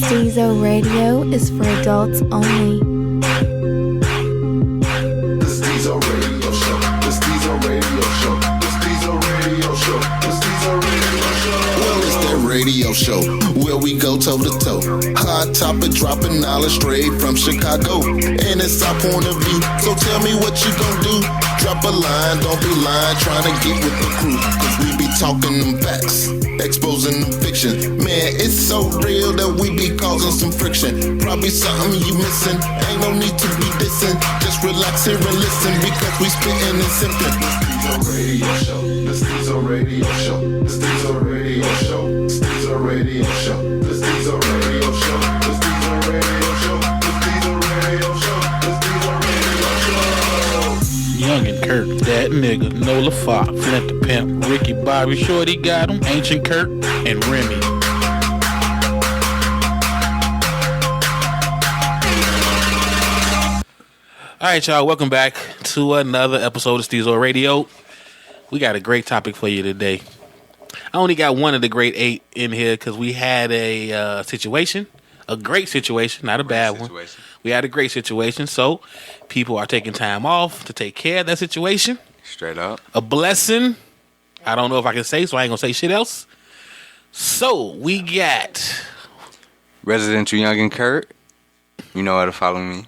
Stezo Radio is for adults only. The Stezo Radio Show. The Stezo Radio Show. The Stezo Radio Show. The Stezo Radio Show. Well, it's that radio show where we go toe to toe. Hot topic, dropping knowledge straight from Chicago, and it's our point of view. So tell me what you gon' do. Drop a line, don't be lying, trying to get with the crew. Cause we be talking them facts, exposing them fiction. Man, it's so real that we be causing some friction. Probably something you missing, ain't no need to be dissing. Just relax here and listen, because we spitting and simping. The Stezo Radio Show, the Stezo Radio Show, the Stezo Radio Show, the Stezo Radio Show, the Stezo Radio Show, the Stezo Radio Show, the Stezo Radio Show, the Stezo Radio Show. Young and Kurt, that nigga, Nola Fox, Flint the Pimp, Ricky Bobby, Shorty got him, Ancient Kurt, and Remy. Alright, y'all, welcome back to another episode of Stezo Radio. We got a great topic for you today. I only got one of the great 8 in here because we had a situation, a great situation, not a bad one. We had a great situation, so people are taking time off to take care of that situation. Straight up. A blessing. I don't know if I can say, so I ain't gonna say shit else. So we got Residential Young and Kurt. You know how to follow me.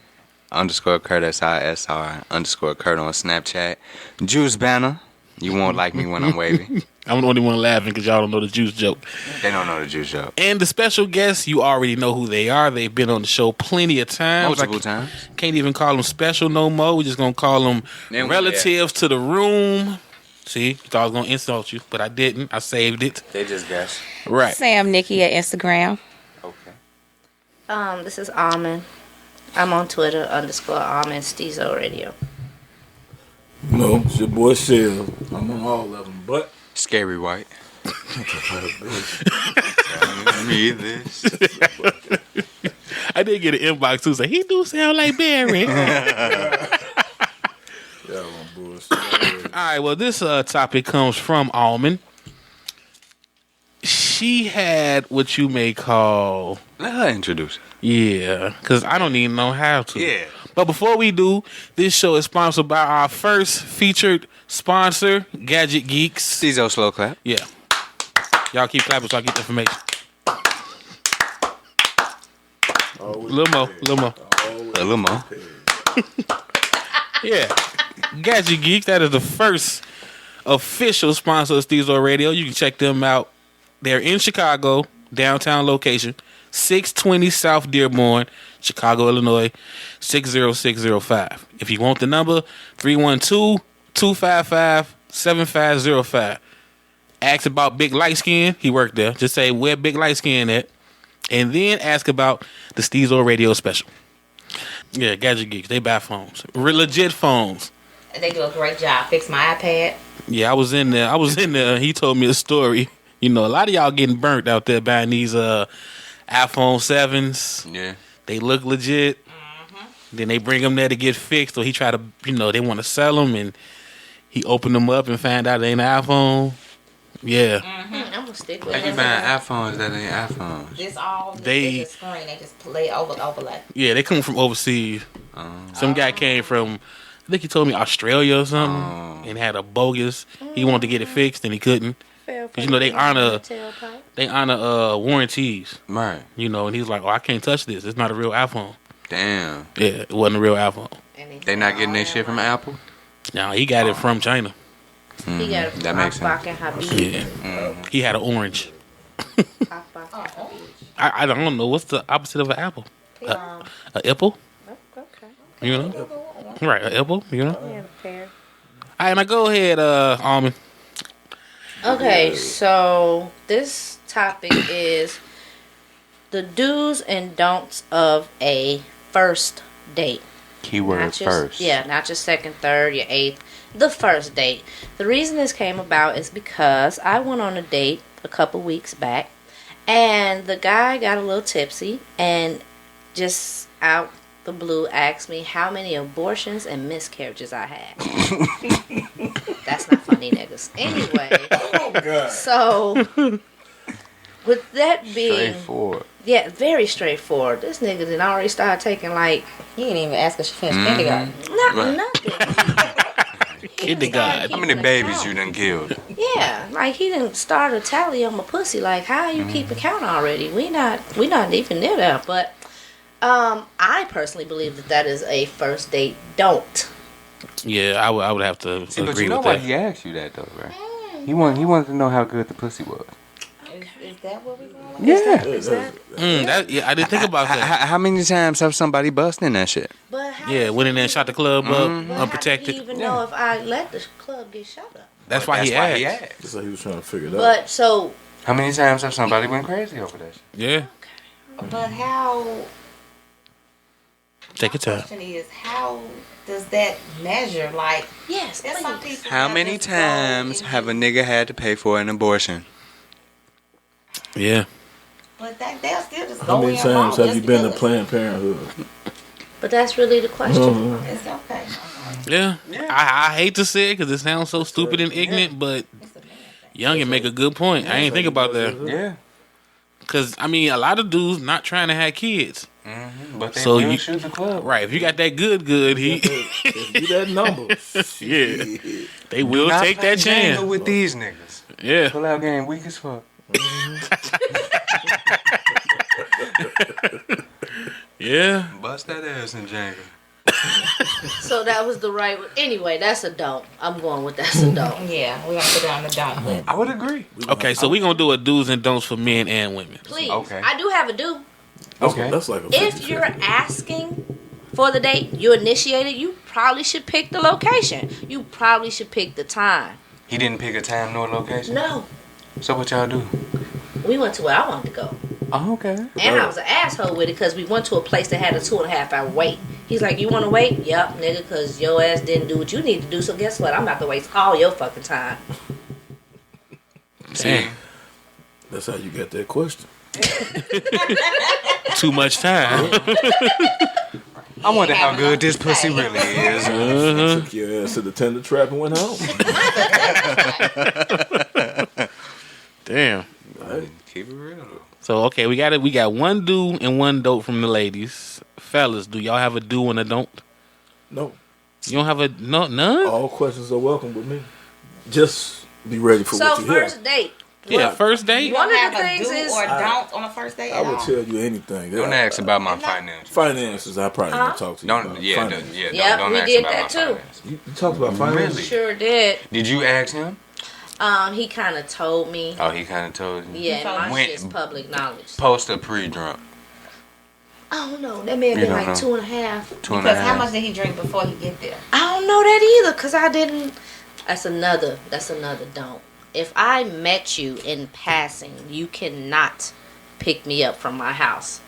_Kurt SISR _ Kurt on Snapchat. Juice Banner. You won't like me when I'm wavy. I'm the only one laughing because y'all don't know the juice joke. They don't know the juice joke. And the special guests, you already know who they are. They've been on the show plenty of times. Multiple times. Can't even call them special no more. We're just going to call them relatives to the room. See, you thought I was going to insult you, but I didn't. I saved it. They just guessed. Right. Sam Nikki at Instagram. Okay. This is Almond. I'm on Twitter _Almond Stezo Radio. No, it's your boy Shell. I'm on all of them, but Scary White. Me this. I did get an inbox too. Say he do sound like Barry. yeah, I'm bullshit. All right. Well, this topic comes from Almond. She had what you may call. Let her introduce it. Yeah, because I don't even know how to. Yeah. But before we do, this show is sponsored by our first featured sponsor, Gadget Geeks. Stezo slow clap. Yeah. Y'all keep clapping so I get the information. Little more. Yeah. Gadget Geeks, that is the first official sponsor of Stezo Radio. You can check them out. They're in Chicago, downtown location, 620 South Dearborn, Chicago, Illinois, 60605. If you want the number, 312-255-7505. Ask about Big Light Skin. He worked there. Just say, where Big Light Skin at? And then ask about the Stezo Radio special. Yeah, Gadget Geeks. They buy phones. Legit phones. They do a great job. Fix my iPad. Yeah, I was in there. He told me a story. You know, a lot of y'all getting burnt out there buying these iPhone 7s. Yeah. They look legit. Mm-hmm. Then they bring them there to get fixed, or he try to, they want to sell them, and he opened them up and found out they ain't an iPhone. Yeah. Mm-hmm. I'm gonna stick with How you buying iPhones that ain't iPhones? This all They just screen. They just play overlay. Yeah, they come from overseas. Some guy came from, I think he told me Australia or something, and had a bogus. He wanted to get it fixed, and he couldn't. Because they honor warranties. Right. And he's like, oh, I can't touch this. It's not a real iPhone. Damn. Yeah, it wasn't a real iPhone. They not getting their shit from Apple? No, he got it from China. He got it from That makes sense. Yeah. He had an orange. I don't know. What's the opposite of an apple? A apple? Okay. Right, an apple, Yeah, fair. All right, now go ahead, Almond. Okay, so this topic is the do's and don'ts of a first date. Keyword first. Yeah, not your second, third, your eighth. The first date. The reason this came about is because I went on a date a couple weeks back, and the guy got a little tipsy and just out the blue asked me how many abortions and miscarriages I had. That's not funny, niggas. Anyway, oh God. So with that being, Straightforward. Yeah, very straightforward. This nigga did already start taking like He didn't even ask her she finished kindergarten. nothing. Kindergarten. How many babies you done killed? Yeah, like he didn't start a tally on my pussy. Like, how you keep count already? We not even near that. But I personally believe that is a first date don't. Yeah, I would have to See, but agree you know with why that. he asked you that though, right? He wanted to know how good the pussy was. Is that what we're going with? Yeah. I didn't think about that. How many times have somebody bust in that shit? But how Yeah, does went in there and shot the club up, But unprotected. how did he even know if I let the club get shut up? That's why he asked. That's how he was trying to figure it out. But so How many times have somebody went crazy over that shit? Yeah, But how? take your time. Question is, how does that measure? Like, yes, there's some please. people. How that many just go times and have a nigga had to pay for an abortion? Yeah. But they'll still just go How many in times wrong have just you been to because Planned Parenthood? But that's really the question. It's okay. Yeah. I hate to say it because it sounds so stupid and ignorant, but It's a man thing. Youngin make a good point. I ain't think about that. Yeah. Because, I mean, a lot of dudes not trying to have kids. But they So will you- shoot the club. Right. If you got that good, he If you that number. yeah, they will Not take play that Jenga chance. with these niggas. Yeah. Pull out game weak as fuck. Yeah. Bust that ass in Jenga. So that was the right. Anyway, that's a don't. I'm going with that's a don't. Yeah, we're gonna put down the don't list. I would agree. Okay, so we going to do a do's and don'ts for men and women. Please, Okay. I do have a do. Okay. That's like a If you're asking for the date, you initiated. You probably should pick the location. You probably should pick the time. He didn't pick a time nor location? No, So what y'all do? we went to where I wanted to go. Oh, okay. And I was an asshole with it because we went to a place that had a 2.5 hour wait. He's like, you want to wait? Yup, nigga, because your ass didn't do what you need to do. So guess what? I'm about to waste all your fucking time. Damn. That's how you get that question. Too much time. I wonder how good this pussy really is. Took your ass to the tender trap and went home. Damn. Keep it real though. So, okay, we got one do and one don't from the ladies. Fellas, do y'all have a do and a don't? No. You don't have none? All questions are welcome with me. Just be ready for So what you hear. first date. Yeah, first date. You One don't of the have a things do is- or don't on the first date I at will all? tell you anything. Don't ask about my finances. Finances, I probably need to talk to you Don't about. yeah, Finances. don't, yeah. Yep, don't we ask did about that my too. finances. You talked about finances? Really? Sure did. Did you ask him? He kind of told me. Oh, he kind of told you. Yeah, and my When- shit's public knowledge. Post or pre-drunk? I don't know. That may have You been don't like know. 2.5. Two and a Because how half. much did he drink before he get there? I don't know that either because I didn't. That's another don't. If I met you in passing, you cannot pick me up from my house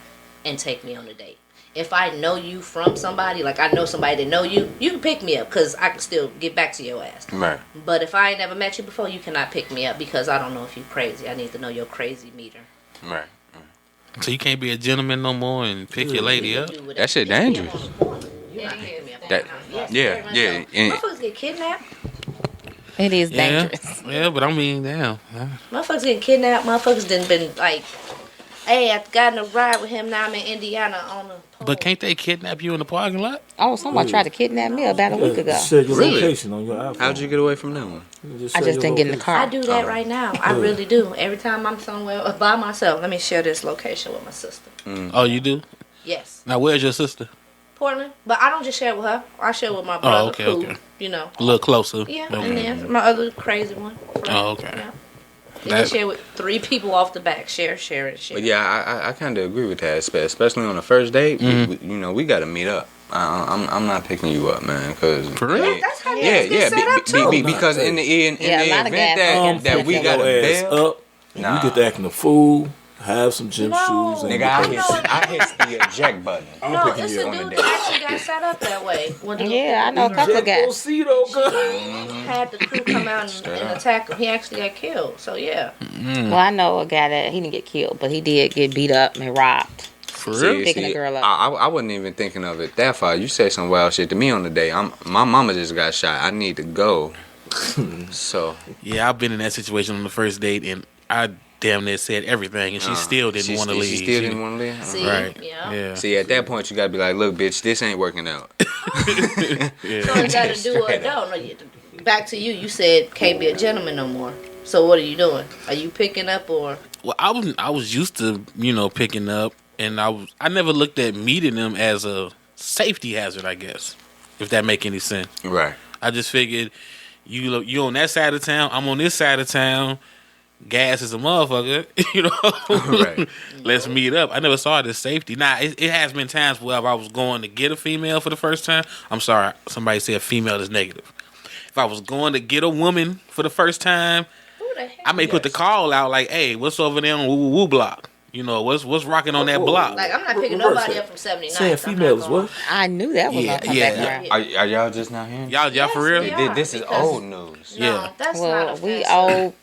and take me on a date. If I know you from somebody, like I know somebody that know you, you can pick me up because I can still get back to your ass. Right. But if I ain't never met you before, you cannot pick me up because I don't know if you crazy. I need to know your crazy meter. Right. So you can't be a gentleman no more and pick your lady up? Do whatever. That shit Bitch, be up dangerous. on the corner. You're not picking me up. That- Yes, yeah, very much yeah, so. and- Motherfuckers get kidnapped. It is Yeah. dangerous. Yeah, but I mean, damn. Motherfuckers getting kidnapped. Motherfuckers done been like, hey, I got in a ride with him. Now I'm in Indiana on the pole. But can't they kidnap you in the parking lot? Oh, someone tried to kidnap me about a week ago. Share your Really? location on your iPhone. How'd you get away from that one? Just I share just your didn't get in the location. car. I do that right now. I really do. Every time I'm somewhere by myself, let me share this location with my sister. Oh, you do? Yes, Now, where's your sister? Portland. But I don't just share with her. I share with my brother, okay, who, okay. you know. A little closer. Yeah, Okay. and then my other crazy one. Oh, okay. Yeah. Then That- you share with 3 people off the back. Share, and share. But yeah, I kind of agree with that, especially on the first date. We got to meet up. I'm not picking you up, man. Cause For real? That's how yeah, niggas get set up too. because in the Yeah, a lot of guys event that we Pick got your to ass bail. up. And you get to acting a fool. Have some gym No. shoes. And Nigga, I hit the eject button. No, picking it's you a on dude the that actually got set up that way. When the- Yeah, I know a couple of guys. See though, girl. had the crew come out and attack him. He actually got killed. So yeah. Well, I know a guy that he didn't get killed, but he did get beat up and robbed. For real? Picking a girl up. I wasn't even thinking of it that far. You say some wild shit to me on the day. My mama just got shot. I need to go. So Yeah, I've been in that situation on the first date, and I damn near said everything, and she still didn't want to leave. She still didn't want to leave? See, Right. yeah. See, at that point, you got to be like, look, bitch, this ain't working out. So you got to do or don't. Back to you. You said can't be a gentleman no more. So what are you doing? Are you picking up or? Well, I was used to picking up, and I never looked at meeting them as a safety hazard, I guess, if that make any sense. Right. I just figured you on that side of town, I'm on this side of town. Gas is a motherfucker, Right. Let's meet up. I never saw it as safety. Now, it has been times where if I was going to get a female for the first time, I'm sorry, somebody said female is negative. If I was going to get a woman for the first time, I may put the call out like, hey, what's over there on Woo Woo Woo block? What's rocking on that block? Like, I'm not picking nobody up from 79. Saying female is what? I knew that was gonna come back around. Are y'all just not hearing? Y'all for real? we are, This is because- old news. No, Yeah. that's not Well, offensive. we old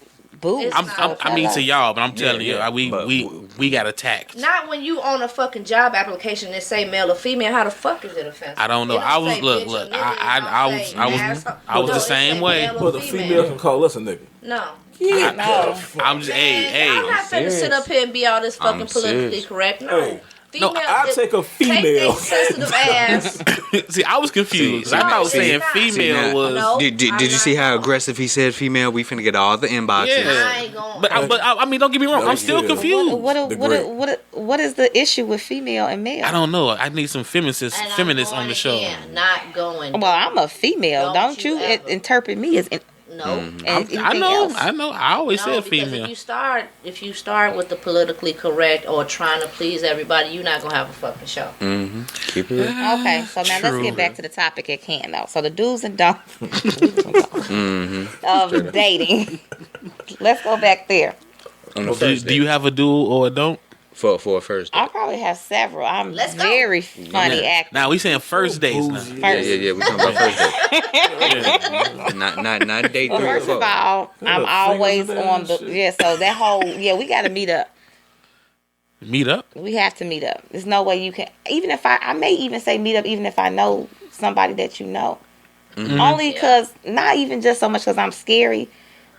boo. I mean to y'all, but I'm telling yeah. you, we got attacked. Not when you on a fucking job application that say male or female. How the fuck is it offensive? I don't know. It I don't was say look. bitch or nigga, I it was don't say asshole. I was No, the it same say way. male or But a female can call us a nigga. No. Yeah, No. I'm just I'm not finna sit up here and be all this fucking I'm politically serious. correct. No. Hey. Female, I take a Take female. that sensitive ass. See, I was confused. See, I thought see, saying see, female now- was. No. Did I'm you not see how going. aggressive he said female? We finna get all the inboxes. Yeah. I ain't going. But I mean, don't get me wrong. I'm still Yeah. confused. What is the issue with female and male? I don't know. I need some feminists And I'm on going the show. again, not going. Well, I'm a female. Don't Don't you you ever. interpret me as No. anything I know. else. I know. I always No, said because female. if you start with the politically correct or trying to please everybody, you're not gonna have a fucking show. Mm-hmm. Keep it. Okay, so now let's True. get back to the topic at hand, though. So the do's and don'ts Mm-hmm. of dating. Let's go back there. On the first Do you have a do or a don't? for a first date? I probably have several. I'm Let's go. very funny actor. Now we saying first dates now. Yeah. We talking about first date. not date Well, 3 or first 4. of all, I'm fingers always in there on and the shit. so that whole we got to meet up. Meet up. We have to meet up. There's no way you can. Even if I may even say meet up, even if I know somebody that you know. Only because not even just so much because I'm scary,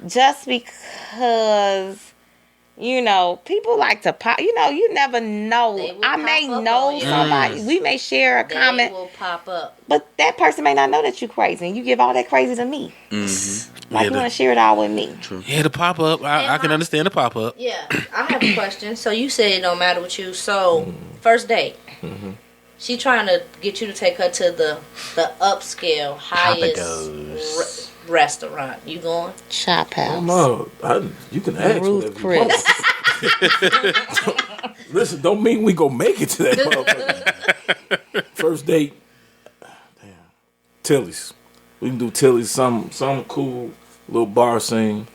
just because. People like to pop. You never know. They will I may pop up know on you. somebody. We may share a They comment, will pop up. but that person may not know that you're crazy. And you give all that crazy to me. Like you want to share it all with me. Yeah, the pop up. I can understand the pop up. Yeah, I have a question. So you said it don't matter with you. So first date, she trying to get you to take her to the upscale, highest restaurant. You going? Chop house. No, you can ask Ruth whatever you want. Chris. Listen, don't mean we gonna make it to that motherfucker. First date, damn, Tilly's. We can do Tilly's, some cool little bar scene.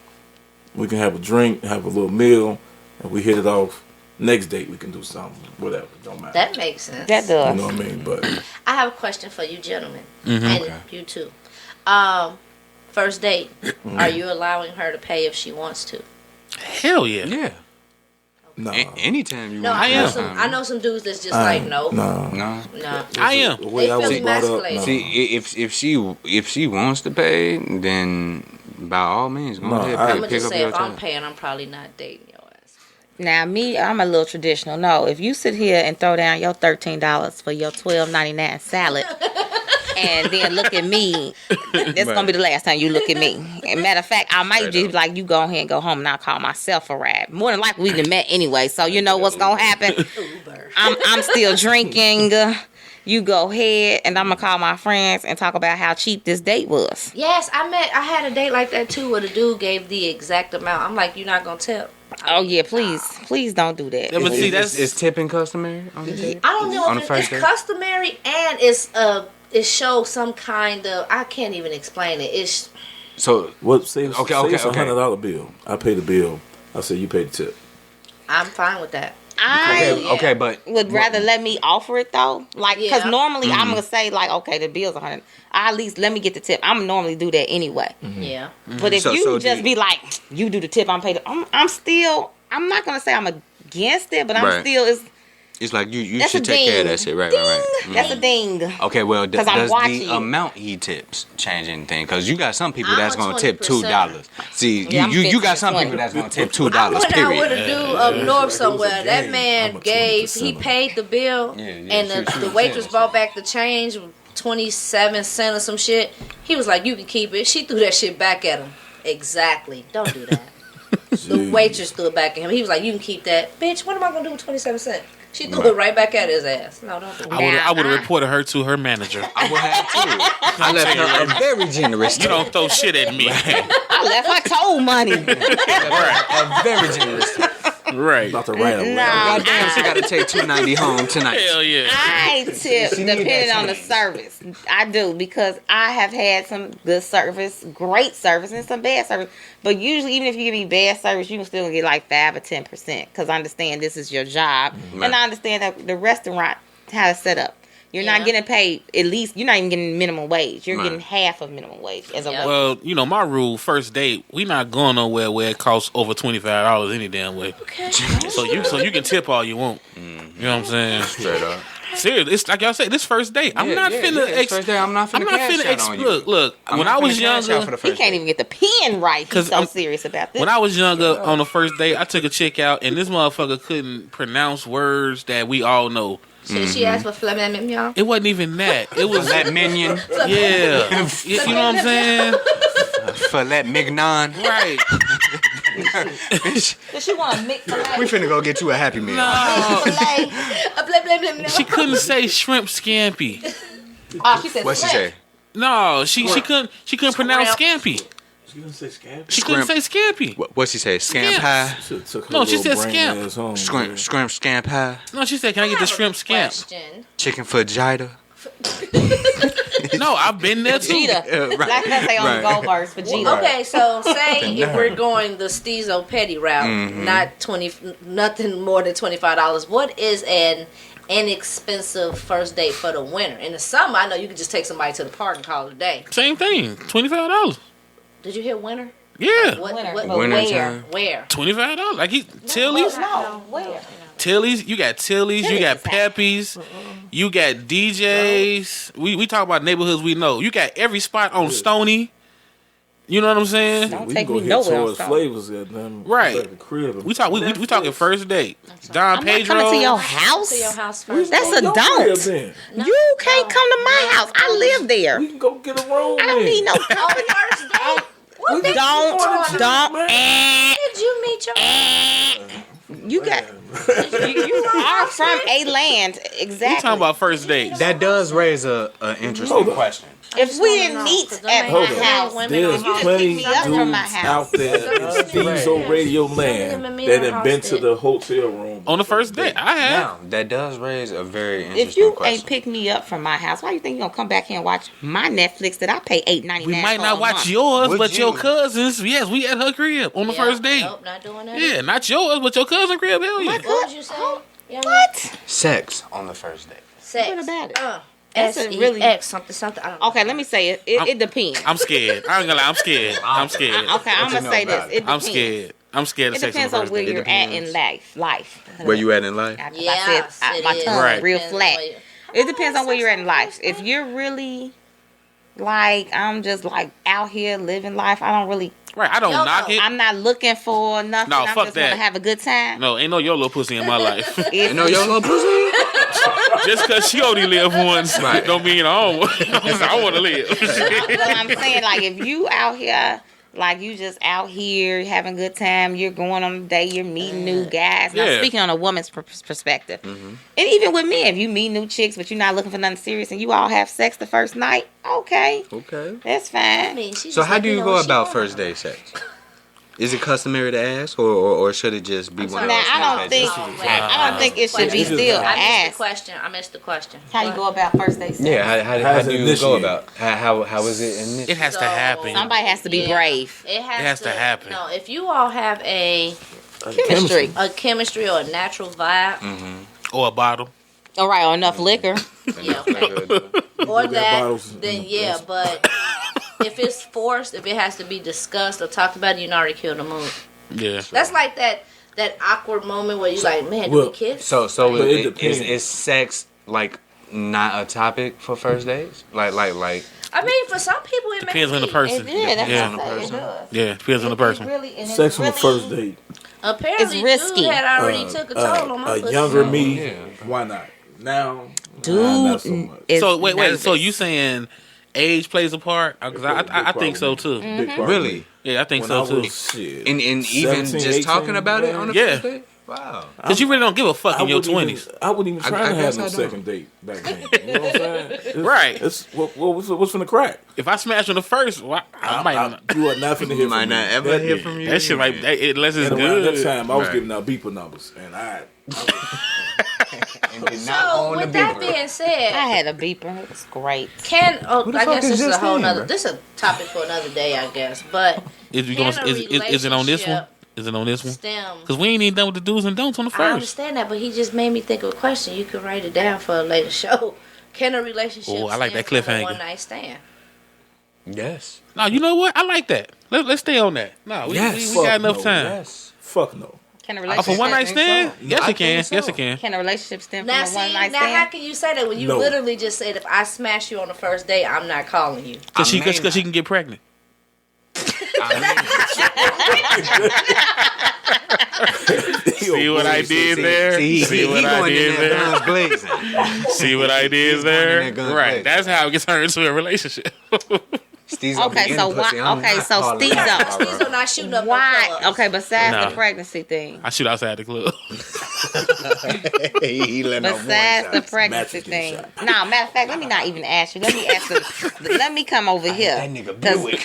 We can have a drink, have a little meal, and we hit it off. Next date, we can do something, whatever, don't matter. That makes sense. That You does. know what I mean? But I have a question for you, gentlemen, and you too. First date, are you allowing her to pay if she wants to? Hell yeah. Yeah. no, Anytime you No, want. I know some dudes that's just like no. no. No. I am. The way They I was feel brought up, emasculated. no. See, if she wants to pay, then by all means, go No, ahead, I- I'm pick gonna just up say your if I'm time. paying, I'm probably not dating your ass. Now me, I'm a little traditional. No, if you sit here and throw down your $13 for your $12.99 salad, and then look at me, that's gonna be the last time you look at me. And matter of fact, I might just be like, you go ahead and go home, and I'll call myself a ride. More than likely, we done met anyway, so you know what's gonna happen. I'm still drinking. You go ahead, and I'm gonna call my friends and talk about how cheap this date was. Yes, I had a date like that too, where the dude gave the exact amount. I'm like, you're not gonna tell. Oh yeah, please don't do that. Yeah, but see, that's Is tipping customary on the date? I don't know On if the first it's date? customary and it shows some kind of, I can't even explain it. It's So What? Say it's Okay. a $100 bill. I pay the bill. I say you pay the tip. I'm fine with that. I okay, but would rather let me offer it though, like because Yeah. normally I'm gonna say like, okay, the bill's $100. At least let me get the tip. I'm normally do that anyway. Yeah. But if So- you so just do be like, you do the tip, I'm paid. I'm not gonna say I'm against it, but I'm Right. still It's like you That's should a take care of ding. that shit, right? Ding. Right. That's a ding. Okay, well, 'Cause I'm does watching the you. amount he tips change anything? Because you got some people I'm that's a gonna tip 20%. $2. See, Yeah, I'm you got 50 some to people 20. that's gonna tip I $2. went out with Period. a dude up north Like it was a somewhere. That game. man I'm a gave, 20%. he paid the bill, Yeah, and she the was waitress saying brought that back the change, 27 cents or some shit. He was like, "You can keep it." She threw that shit back at him. Exactly. Don't do that. The waitress threw it back at him. He was like, "You can keep that, bitch. What am I gonna do with 27 cents?" She threw it right back at his ass. No, don't do that. I would have reported her to her manager. I would have too. I left her a very generous You tip. don't throw shit at me. I left my toll money. A very generous tip. Right. About to write a Nah. Goddamn, she got to take $2.90 home tonight. Hell yeah. I tip She need depending that on the change. service. I do because I have had some good service, great service, and some bad service. But usually, even if you give me bad service, you can still get like 5 or 10% because I understand this is your job, Right. and I understand that the restaurant how it's set up. You're not Yeah. getting paid. At least you're not even getting minimum wage. You're Right. getting half of minimum wage as a Yeah. waitress. Well, you know, my rule, first date, we not going nowhere where it costs over $25 any damn way. Okay. So you can tip all you want. You know what I'm saying? Straight up. Seriously, it's like y'all say, this first date. I'm not finna it's first day. I'm not finna cash out on you. Look, I'm when not I was finna cash out younger, for the He first can't date. even get the pen right. He's 'Cause so I'm- serious about this. when I was younger on the first date, I took a chick out and this motherfucker couldn't pronounce words that we all know. So she asked for flamin' y'all. It wasn't even that. It was Filet mignon. yeah. You know what I'm saying? Filet mignon. Right. Does she want to mix We finna go get you a Happy Meal. filet? She couldn't say shrimp scampi. Oh, she said What she shrimp. say? No, she couldn't pronounce scampi. She gonna say scam. She couldn't say scampi. What she say? Scamp Scamp. pie? Should've took her No, she little said brain scamp. ass home, Scrimp, scrimp, scamp pie? No, she said, "Can I get the shrimp scamp?" Question. Chicken vagina? No, I've been there too. Vegeta. Like I say on the Goldbergs, Vegeta. Okay, so say if we're going the Stezo petty route, Mm-hmm. not nothing more than $25. What is an inexpensive first date for the winter? In the summer, I know you could just take somebody to the park and call it a day. Same thing. $25. Did you hear winter? Yeah, Winter. What, But Winter where? time. where? $25. Like Tilly's, No, where? Tilly's. You got Tilly's. You got Pepe's. You got DJs. We talk about neighborhoods we know. You got every spot on Stony. You know what I'm saying? Don't We take can go me hit nowhere. towards I'm flavors at them. Right. At the crib. We talking first date. Don not Pedro. coming to your house. To your house first. That's date. a Your don't. crib then. You can't come to my house. I live there. We can go get a room. I don't then. need no company. First date? What the Don't. did you meet your You got. You are from a land. We Exactly. talking about first dates. That does raise a interesting question. If we didn't meet at Hold my on. house, There's you just plenty pick me up from my dudes house. out there in Stezo Radio land that have been to the hotel room On the first date, I have. Now, that does raise a very interesting If you question. ain't pick me up from my house, why you think you gonna come back here and watch my Netflix that I pay $8.99? We might for not a watch month? yours, Would but your you? cousins. Yes, we at her crib on the first date. Nope, not doing that. Yeah, not yours, but your cousin crib. Hell yeah. What would you say? Young man? What? Sex on the first date. Sex. What about it? That's That's a SEX really- something. I don't know. Okay, let me say it. It depends. I'm scared. I ain't gonna lie. I'm scared. I'm scared. Okay, I'm you gonna know say about this. It I'm depends. scared. I'm scared of It sex on the depends on first where date. you're at in life. Where you at in life? I Yes, said it my is. tongue Right. real Depends flat. on where you- It depends on where you're at in life. If you're really like I'm just like out here living life, I don't really. Right. I don't No, knock no. it. I'm not looking for nothing. No, I fuck just that. want to have a good time. No, ain't no YOLO pussy in my life. If- You know your little pussy? Just because she only live once, Right. don't mean I don't. I want to live. Well, I'm saying like if you out here, like you just out here having a good time, you're going on a date, you're meeting new guys. Now Yeah. speaking on a woman's perspective, and even with men, if you meet new chicks but you're not looking for nothing serious, and you all have sex the first night, okay, Okay. that's I fine. mean, she So just how let do me you know go what she about want. first date sex? Is it customary to ask, or should it just be one of Now those I don't things think that just- I don't think it should be Question. still I asked. missed the question. How you go about first date sex? Yeah, how How's do it you go initiated? about? How is it in It this? has to So- happen. Somebody has to be Yeah. brave. It has to happen. No, if you all have a Chemistry. chemistry or a natural vibe, Or a bottle. All right, or enough liquor. yeah, okay. or that, bottles. then yeah. But if it's forced, if it has to be discussed or talked about, you can already kill the mood. Yeah. That's like that that awkward moment where you like, man, do well, we kiss? So But it depends. is sex like not a topic for first dates? Like. I mean, for some people, it Depends may on the be. person. Yeah, that's Yeah. what I say. It does. Yeah, depends on the person. Sex on the first date. Apparently, It's risky. dude had already took a toll on my A pussy. younger me, why not? Now, not so much. is So wait. nervous. So you saying age plays a part? Because I think so too. Big part. Really? Yeah, I think When so I too. was, shit, And even 17, just 18, talking about it on the Yeah. first date? Wow. Because you really don't give a fuck in your wouldn't even- 20s. I wouldn't even try I to have guess no I don't. second date back then. You know what I'm saying? Right. What's from the crack? If I smash on the first, well, I might not. You are not finna hear You might from me. not ever That hear day. from you. That shit like unless it's And around that good. time, I was Right. giving out beeper numbers, and And did not So, own the with that beeper. being said, I had a beeper. It was great. the I fuck guess is this is a this whole thing, nother. bro? This is a topic for another day, I guess. But Is it can a is it on this one? relationship Is it on this one? stem? Because we ain't even done with the do's and don'ts on the I first. understand that, but he just made me think of a question. You could write it down for a later show. Can a relationship Oh, I like stem that from a cliffhanger. one night stand? Yes. No, you know what? I like that. Let's stay on that. No, we Yes. got enough no. time. Yes. fuck no. Can a For relationship one night stem- stand? Yes, I it can. think so. Yes, it can. Can a relationship stem Now, from a see, one night now how stand? can you say that when you No. literally just said, if I smash you on the first date, I'm not calling you? Because I may she can get pregnant. See what I did there? See what I did there? Guns blazing. See what I did in there? there guns Right. blazing. That's how it gets turned into a relationship. Stezo Okay, be so in the pussy. why- I'm okay, not so calling Stezo- that, bro. Stezo not shooting up Why? no clubs. Okay, besides Nah. the pregnancy thing. I shoot outside the club. he letting off Besides one the shot. pregnancy Matches thing. getting No, matter of fact, let me not even ask you. Let me ask let me come over here. that nigga Because Buick.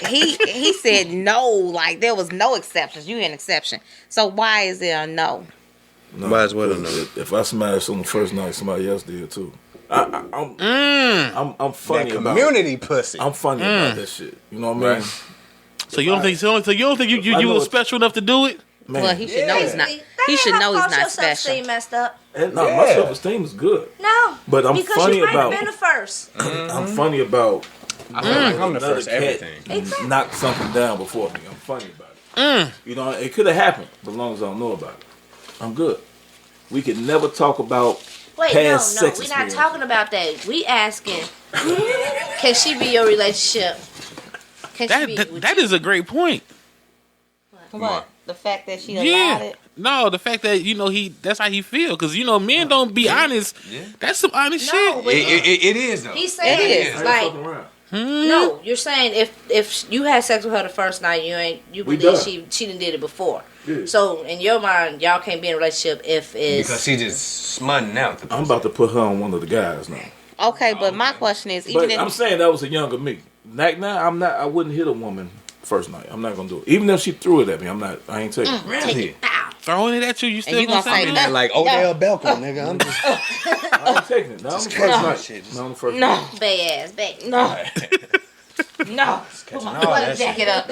he said no, like there was no exceptions. You an exception. So why is there a no? No, Might as well because know. if I smash on the first night, somebody else did too. I'm That funny about. community pussy. I'm funny about that shit. You know what I mean? Right. So you don't think you were special enough to do it? Man, Well, he should know he's not. That He ain't should how know he's false not your self-esteem special. messed up. and no, my self-esteem is good. No. But I'm because funny you might about- have been the first. I'm funny about. I feel like I'm the another first cat everything. knock something down before me. I'm funny about it. You know, it could have happened, but as long as I don't know about it, I'm good. We could never talk about Wait, past no, sex we're not experience. talking about that. We asking, can she be your relationship? Can she be with That you? is a great point. What? The fact that she allowed Yeah. it. No, the fact that that's how he feel because men don't be honest. Yeah. That's some honest No, shit. but It is though. he's saying It is. I ain't like, fucking around. no, you're saying if you had sex with her the first night, you We believe done. she done did it before. Yeah. So in your mind, y'all can't be in a relationship if it's Because she just smutting out. I'm about to put her on one of the guys now. Okay, but my question is, even But if I'm saying that was a younger me. Like now, I'm not. I wouldn't hit a woman first night. I'm not gonna do it. Even if she threw it at me, I'm not. I ain't taking it. Really? Throwing it at you still you gonna gonna say say that? no. Like Odell Beckham, nigga. I'm just I ain't taking it. Not on the first catch night. shit. Not on the first no, night. bay ass, bay. no, no. Put my all weather that jacket up.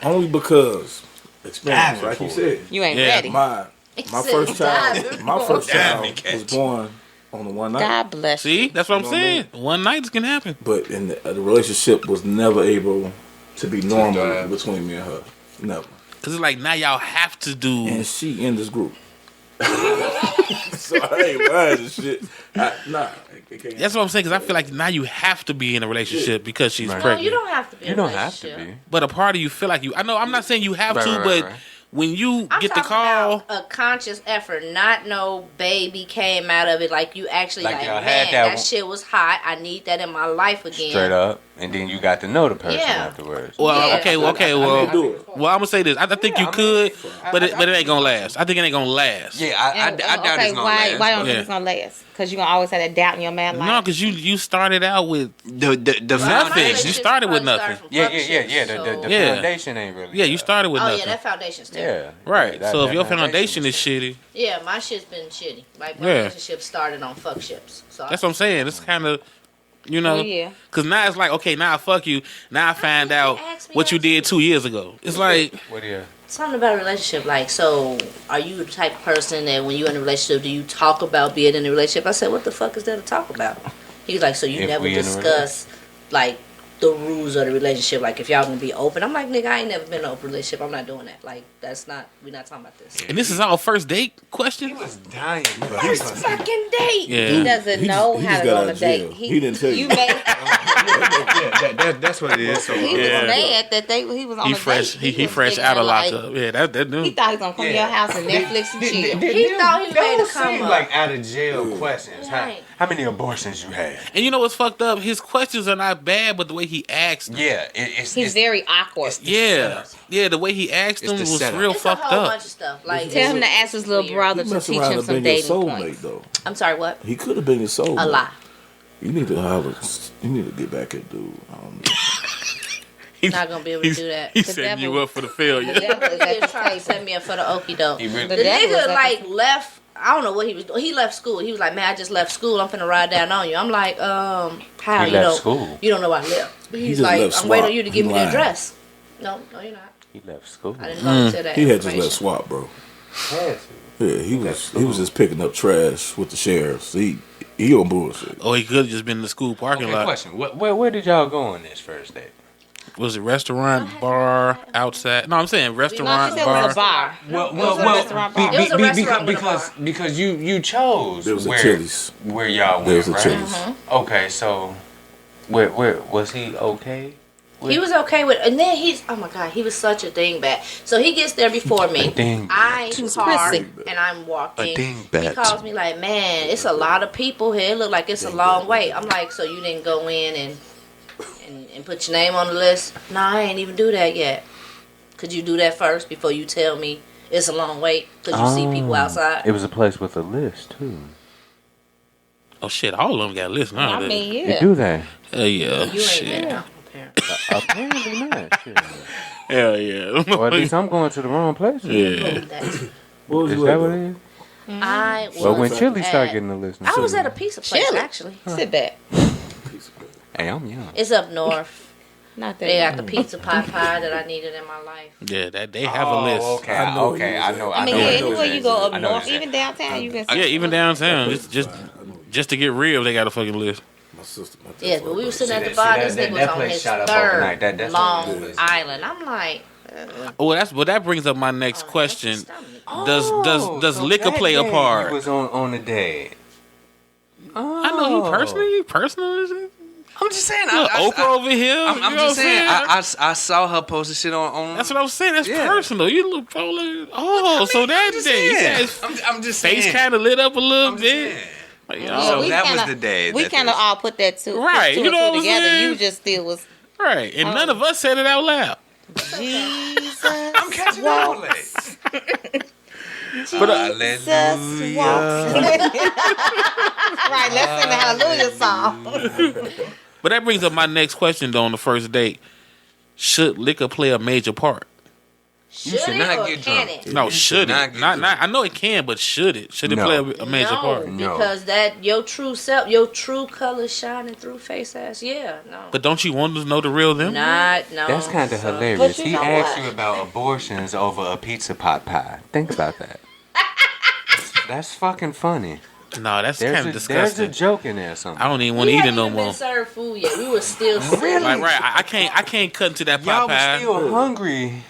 Only because experience, Diving like you for said. You ain't Yeah. ready. My said first child. diving My for first child diving catch. was born on the one night. God bless you. See, that's what I'm You know what I saying. One night can happen. But in the relationship was never able to be normal drive. between me and her. Never. Cause it's like now y'all have to do. And she in this group. So I ain't buying this shit. It can't That's what I'm saying. Cause I feel like now you have to be in a relationship because she's Right. No, pregnant. you don't have to be. you in a don't have to relationship. be. But a part of you feel like you. I know. I'm not saying you have Right, to, right, but right. when you I'm get the talking call, about a conscious effort, not no baby came out of it. Like you actually Like like, y'all man, had that that one- shit was hot. I need that in my life again. Straight up. And then you got to know the person Yeah. afterwards. well, Yeah. okay, I well, do it. well, I'm gonna say this. I think you could, but it ain't gonna last. I think it ain't gonna last. Yeah, I And, doubt okay, it's gonna why last. don't you Yeah. think it's gonna last? Because you gonna always have that doubt in your man. No, Like, because you started out with the Nothing. foundation. You started with Probably nothing. from Yeah. fuck The, shit, so- Yeah. foundation ain't really. yeah, you started with Oh nothing. yeah, that foundation's Yeah. terrible. Right. That- So if that your foundation is is- shitty, Yeah, my shit's been shitty. Like my Yeah. relationship started on fuck ships. So that's what I'm saying. It's kind of, you know, Oh, yeah. because now it's like, okay, now I fuck you. Now I find out ask me what you that did 2 years ago. It's like, What do you? something about a relationship. Like, so are you the type of person that when you're in a relationship, do you talk about being in a relationship? I said, what the fuck is there to talk about? He was like, so you If never we in a discuss like the rules of the relationship. Like, if y'all gonna be open, I'm like, nigga, I ain't never been in an open relationship. I'm not doing that. Like, we're not talking about this. And this is our first date question? He was dying. First fucking date. Yeah. He doesn't know he how just to got go out on a of jail. date. He didn't tell you. You made, That's what it is. So, he was mad that he was on He a fresh. date. He was fresh thinking out of like, lockup. Yeah, that He dude. thought he was gonna come to your house and Netflix and chill. He thought he was ready to come seem up. like out of jail questions. Right. How many abortions you had? And you know what's fucked up? His questions are not bad, but the way he asked them. Yeah, He's very awkward. Yeah. Yeah, the way he asked It's them the was setup. real It's a fucked whole up. bunch of stuff. Like, Tell him to ask his little brother He to messed teach around him and some been your dating soulmate, points. though. I'm sorry, what? He could have been your soulmate. A lie. You need to have you need to get back at dude. I don't know. He's Not gonna be able to do that. He's The setting you devil- up for the failure. The devil is He at was the trying to table. set me up for the okie doke. He really The The devil is nigga at like the- left. I don't know what he was doing. He left school. He was like, "Man, I just left school. I'm finna ride down on you." I'm like, how He you left know? school. You don't know I left. He's just like, left I'm waiting swap. on you to He give me the lying. address. No, you're not. He left school. I didn't go into that. He had just information. let swap, bro. Had to. Yeah, he was just picking up trash with the sheriffs. He on bullshit. Oh, he could have just been in the school parking Okay, lot. question. Where did y'all go on this first date? Was it restaurant, bar, outside? No, I'm saying No, restaurant, she said it bar. was a bar. Well, was a restaurant bar. It was a restaurant with a bar. because you chose There was a where Chili's. where y'all There went, was a right? Chili's. Okay, so where was he okay? He was okay with, and then oh my god, he was such a dingbat. So he gets there before me. dingbat. I park prissy. and I'm walking. A dingbat. He calls me like, "Man, it's a lot of people here. It look like it's a long wait." I'm like, "So you didn't go in and put your name on the list?" "No, I ain't even do that yet." "Could you do that first before you tell me it's a long wait? Cause you see people outside." It was a place with a list too. Oh shit, all of them got lists now. I mean, You yeah. do that? Hell yeah, You ain't shit. there, apparently. Apparently not. Shit. Hell yeah. Or at least I'm going to the wrong place. Yeah. Believe that. What was Is you that at, what though? it is? I was. But when Chili start at- getting the list, I was at a pizza place Chili. actually. Sit back. hey, I'm young. It's up north. Not that. They got the pizza pot pie that I needed in my life. Yeah, that they have a list. Okay, I know okay, you I was know. I mean, know yeah, what anywhere you're you go saying. up I know what north, you're even downtown, you can. Yeah, even downtown, just to get real, they got a fucking list. My sister. Yeah, but we were sitting at the See, bar. that- This that- nigga that was on place his shot up third overnight. That's what it Long is. Island. I'm like, Oh, that brings up my next question. Does So liquor that play a day part? You was on a date. I know he personally. I'm just saying. Look, Oprah over here. I'm you know just what saying. I saw her post the shit on. That's what I'm saying. That's Yeah. personal. You look probably. Oh, so that just day, he saying. said his I'm just face saying. kind of lit up a little I'm just bit. saying. Like, Yeah, oh, So that was kinda- the day We that kind of this- all put that two, Right, two you and know two what I'm together. saying? You just still was right, and none of us said it out loud. Jesus. I'm catching on late. But Jesus walks. Right, let's sing the Hallelujah song. But that brings up my next question though. On the first date, should liquor play a major part? should should it not or get can drunk. it? No, You should not it? get Not. drunk. I know it can, but should it? Should it No. play a major No, part? No. because that your true self, your true colors shining through face ass. Yeah, no. But don't you want to know the real them? No. That's kind of So- hilarious. But you He know asked what? you about abortions over a pizza pot pie. Think about that. That's fucking funny. No, that's kind of There's a disgusting. joke in there. Something. I don't even want We to eat it hadn't no even more. been served food yet. We were still sitting. Like, right, I can't cut into that Y'all pot was pie. still hungry,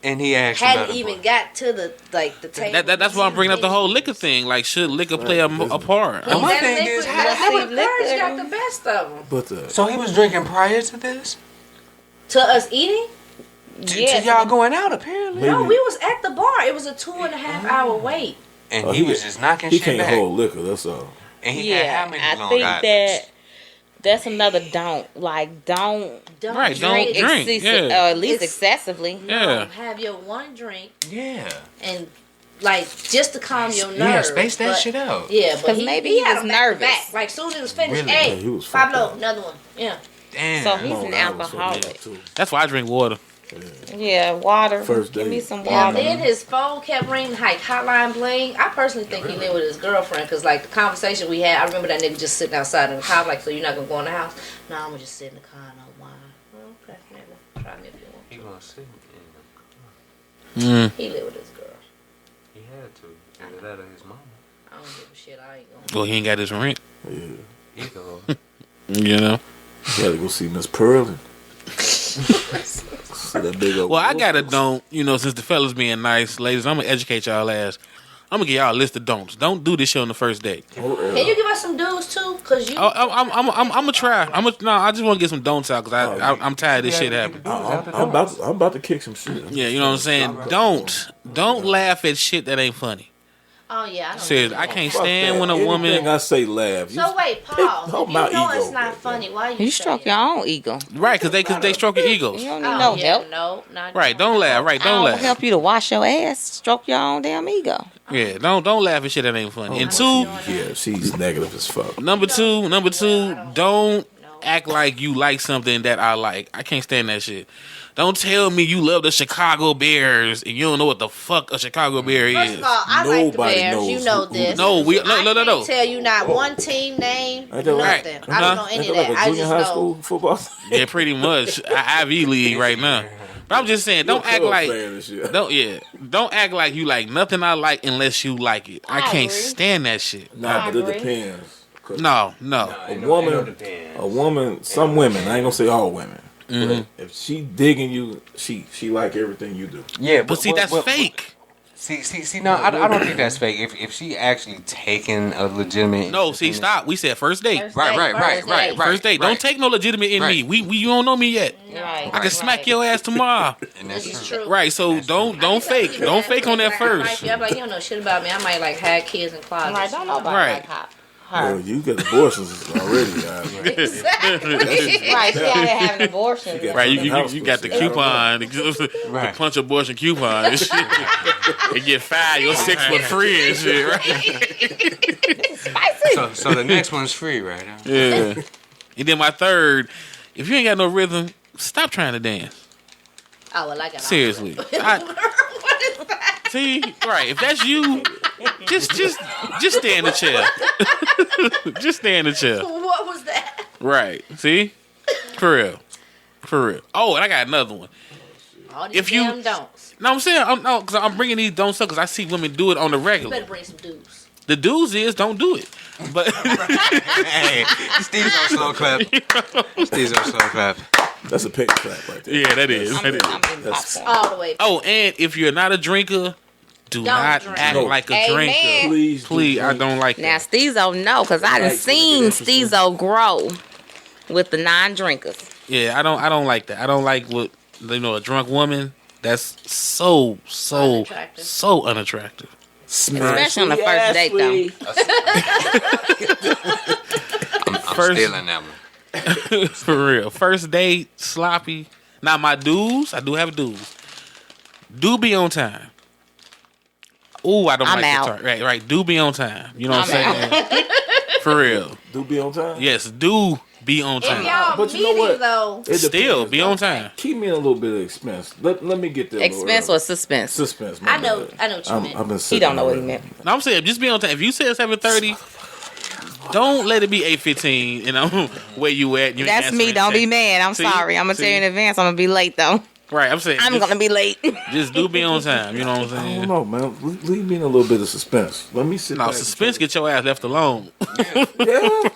and he asked Hadn't about even abortion. got to the table. That's why I'm bringing up the whole liquor thing. Like, should liquor play a part? Well, my That thing liquid, is, that how- liquid courage got the best of them. But So he was drinking prior to this? To us eating? To Yes. y'all going out, apparently. No, we was at the bar. It was a 2.5 hour wait. And Oh, he was just knocking he shit can't back. hold liquor. That's all. And he had Yeah, how many I long think items? that's another don't. Like, don't Right, don't drink. excessive, Yeah. or at least It's- excessively. Yeah. Have your one drink Yeah. and like just to calm your nerves. Yeah, space that but- shit out. Yeah, but 'Cause he, maybe he he had was them back to nervous. back. Like soon as it was finished, Really? hey, Yeah, he was fucked Pablo, up. another one. Yeah. Damn. So he's Long an Island was alcoholic. fucked up, too. That's why I drink water. Yeah, water. First Give me date. some And water. then his phone kept ringing, like hotline bling. I personally think he lived with his girlfriend because, like, the conversation we had, I remember that nigga just sitting outside in the car, like, so you're not gonna go in the house? No, I'm gonna just sit in the car and I'll whine. Okay, nigga, try me if you want. He gonna sit He lived with his girl. He had to. Either that or his mama. I don't give a shit. I ain't gonna. Well, he ain't got his rent. Yeah. He go. You know. You gotta go see Miss Pearl. That big old Well, I gotta don't, since the fellas being nice, ladies, I'm gonna educate y'all ass. I'm gonna give y'all a list of don'ts. Don't do this shit on the first date. Can you give us some dudes too? Cause you. I'm gonna try. I just want to get some don'ts out because I'm tired of this shit happening. I'm about to kick some shit. Yeah, you know what I'm saying. Don't laugh at shit that ain't funny. Oh yeah, I don't Seriously, I can't stand when a Anything woman. I say laugh. So wait, pause. Hold If my you know ego it's not back funny, why you You say stroke it? your own ego. Right, because they stroke your egos. You don't need Oh, no yeah, help. No, not Right, don't laugh. Right, I don't don't laugh. help you to wash your ass. Stroke your own damn ego. Yeah, don't laugh at shit that ain't funny. And two, Yeah, she's negative as fuck. number two, don't act like you like something that I like. I can't stand that shit. Don't tell me you love the Chicago Bears and you don't know what the fuck a Chicago Bear First is. of all, I like the Nobody Bears. knows You know who- this. No, we no. I can't tell you not Oh. one team name, Ain't that right? nothing. I don't know any Ain't of that that. like a I junior just high know. school football? Yeah, pretty much. Ivy League right now. But I'm just saying, don't act like don't act like you like nothing I like unless you like it. I can't agree. stand that shit. Nah, but it agree. depends. 'Cause No. A woman, some women, I ain't gonna say all women. Mm-hmm. But if she digging you, she like everything you do. Yeah, But see, that's fake. See, no, I don't think that's fake. If she actually taking a legitimate. No, see, stop. We said first date. Right. First date. Don't take no legitimate in me. Right. You don't know me yet. Right. I can smack your ass tomorrow. And that's This is true. true. Right. So don't fake. Don't fake on that first. I'm like, you don't know shit about me. I might like have kids in closets. Right, don't nobody Right. like her. Well, you get abortions already. Exactly. Right, she out here having abortions. got- Right, you got the coupon, the Right. punch abortion coupon and shit. And get 5, you're 6 for free and shit, right? Spicy. So the next one's free, right? Yeah. And then my third, if you ain't got no rhythm, stop trying to dance. Oh well, I got Seriously. what is that? See, right? If that's you, just stay in the chair. Just stay in the chair. What was that? Right? See, for real. Oh, and I got another one. All these If you- damn don'ts. No, I'm saying because I'm bringing these don'ts up because I see women do it on the You regular. better bring some dudes. The dudes is don't do it, but Hey, Steve's on slow clap. Steve's on slow clap. That's a pink clap right there. yeah, that is. I'm That is. eating popcorn. All the way. Oh, and if you're not a drinker, do not drink. act No. like a Amen. drinker. Please, Please, I don't like Now, that. Stezo, no, because I done Right, seen that's interesting. Stezo grow with the non-drinkers. Yeah, I don't like that. I don't like what a drunk woman. That's so Unattractive. so unattractive. Especially on the first date, though. I'm First- stealing that one. For real. First date, sloppy. Now my dudes, I do have dudes. Do be on time. Ooh, I don't I'm like out. the right. Do be on time. You know what I'm I'm saying? For real. Do be on time. Yes, do be on If time. y'all But you know meeting what? though, It Still depends, be though. on time. Keep me in a little bit of expense. Let me get there. a little Expense early. or suspense? Suspense. my I know bad. what you meant. I've been He sitting don't know what he already. meant. No, I'm saying just be on time. If you said 7:30, don't let it be 8:15. And I'm where you at. You ain't That's me. answering Don't be text. mad. I'm See? sorry. I'm going to tell you in See? advance. I'm going to be late, though. Right, I'm saying I'm just, going to be late. just do be on time. You know what I'm I don't saying? know, man. Leave me in a little bit of suspense. Let me sit No, back. suspense get your ass left alone. Yeah.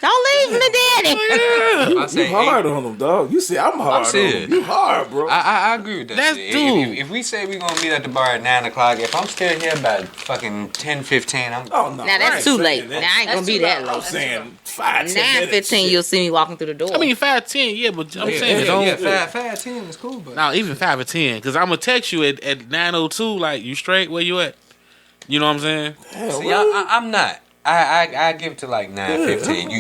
Don't leave me, Daddy. I You say, hard on them, dog. You see, I'm hard on serious. them. You hard, bro. I agree with that. That's shit. dude. If we say we're gonna meet at the bar at 9 o'clock, if I'm still here by fucking 10:15, I'm. Oh, no. Now, that's too late. Now, I ain't going to be that I'm late. saying 5, 10 minutes. 9:15, you'll see me walking through the door. I mean 5:10, yeah, but I'm saying yeah, don't. 5:10 is cool, but. Now even 5 or 10, because I'm gonna text you at 9:02. Like, you straight? Where you at? You know what I'm saying? Hell, See, what? I'm not. I give it to like 9:15.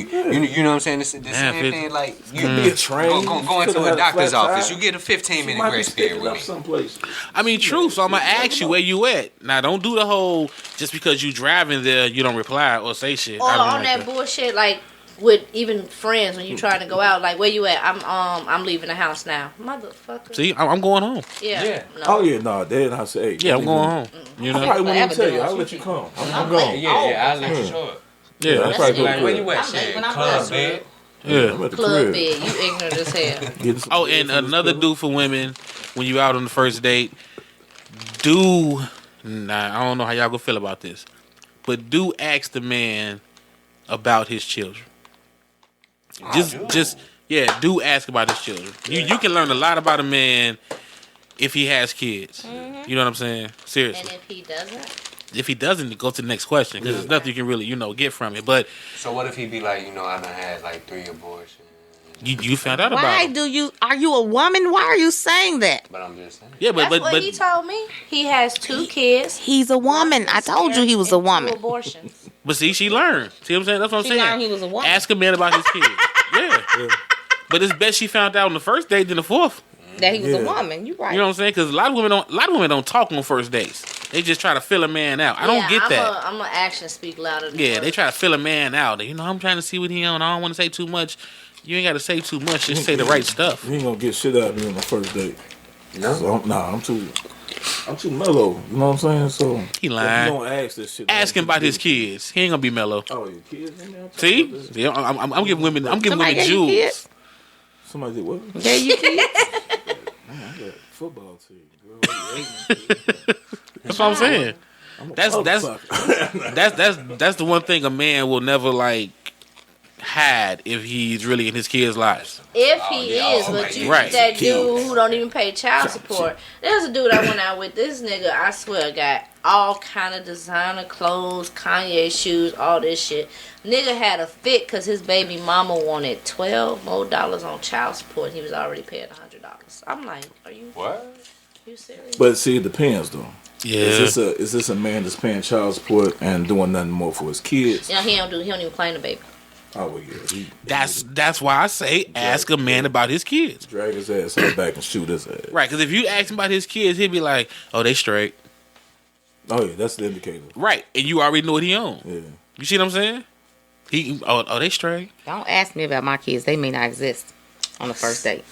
You know what I'm saying? This same 9:15. thing like you Be a train. go into Could've a had doctor's flat office. tire. You get a 15-minute Might be grace period sticking with up me. someplace. I mean, true. So I'm gonna ask you where you at. Now, don't do the whole just because you driving there, you don't reply or say shit. or I don't on like that bullshit, like with even friends when you trying to go out, like where you at? I'm leaving the house now, motherfucker. See, I'm going home. Yeah. No. Oh, yeah, no. Then I say, hey, Yeah, I'm going home. You I know? probably wouldn't Forever tell you. doing I'll what let you you come. I'm I'm gone. late. I'll let you show up. Yeah, I'll probably go Like, to where the you crib. at? I'm late Shit, when I'm club, done. bed. yeah. I'm at the Club crib. bed. You ignorant as hell. Getting some Oh, food and from this another club. do for women when you out on the first date, do. Nah, I don't know how y'all gonna feel about this, but do ask the man about his children. Just Yeah, do ask about his children. You can learn a lot about a man if he has kids. You know what I'm saying? Seriously. And if he doesn't? If he doesn't, go to the next question because there's nothing you can really, get from it. But So what if he be like, I done had like 3 abortions? you found out about Why him. are you a woman? Why are you saying that? But I'm just saying. Yeah, That's but what he told me. He has 2 kids. He's a woman. I told you he was a and 2 woman. abortions. But see, she learned. See what I'm saying? That's what I'm She saying. learned he was a woman. Ask a man about his kids. Yeah. But it's best she found out on the first date than the fourth. That he was a woman. You right. You know what I'm saying? Because a lot of women don't talk on first dates. They just try to fill a man out. I don't get that. I'm an action speak louder than Yeah, words. they try to fill a man out. I'm trying to see what he on. I don't want to say too much. You ain't got to say too much. Just say the right stuff. You ain't gonna get shit out of me on the first date. No, so I'm too mellow. You know what I'm saying? So He if lying. you don't ask this shit. Ask him about his kids. He ain't gonna be mellow. Oh, your kids? See? Yeah, I'm giving women. I'm giving Somebody women got your jewels. kids? Somebody did what? There you kids? Man, I got a football team. Girl. That's what I'm saying. That's Motherfucker. that's the one thing a man will never like hide if he's really in his kids' lives. If he is, but you Right. that dude who don't even pay child support. There's a dude I went out with. This nigga, I swear, got all kind of designer clothes, Kanye shoes, all this shit. Nigga had a fit because his baby mama wanted $12 more on child support. He was already paying $100. I'm like, are you serious? But see, it depends though. Yeah. Is this a man that's paying child support and doing nothing more for his kids? You know, he don't even claim the baby. Oh well, yeah. That's why I say ask a man about his kids. Drag his ass out back and shoot his ass. Right, because if you ask him about his kids, he'll be like, "Oh, they straight." Oh yeah, that's the indicator. Right, and you already know what he on. Yeah. You see what I'm saying? They straight. Don't ask me about my kids. They may not exist on the first date.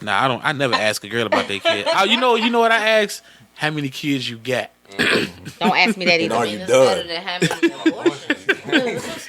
Nah, I don't. I never ask a girl about their kids. Oh, you know what I ask? How many kids you got? Don't ask me that either. Are you That's better done? than having an abortion.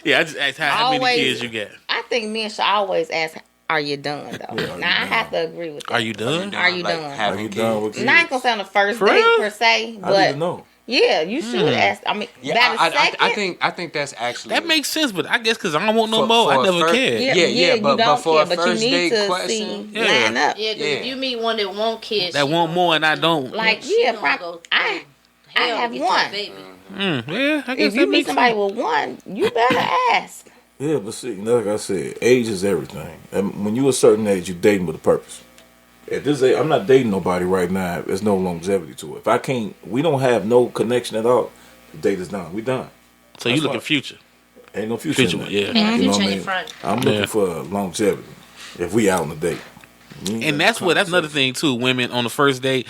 Yeah, I just ask how many Always. kids you got. I think men should always ask, "Are you done?" Though. Yeah, are you now I done? have to agree with that. Are you done? Are you done? Are you done with kids? Not gonna say on the first For date real? per se, I didn't but know. yeah, you should ask. I mean, Yeah, about a second. I think that's actually That makes sense, but I guess because I don't want no For- more, for I a never first- cared. Yeah, Yeah, but you don't for a care, but you first need date to question, see Yeah. line up. Yeah, because if Yeah. you meet one that want kids, That want more and I don't. Like she yeah, gonna go I hell to have get that one. baby. Yeah, I guess If that you meet makes somebody sense. with one, you better ask. Yeah, but see, like I said, age is everything. And when you a certain age, you dating with a purpose. At this age, I'm not dating nobody right now. There's no longevity to it. If I can't, we don't have no connection at all. The date is done. We done. So you That's looking why- future. Ain't no future. Future, in that. yeah. Ain't no You know future what I in mean? your front. I'm looking Yeah. for longevity. If we out on a date, And that's another thing too. Women on the first date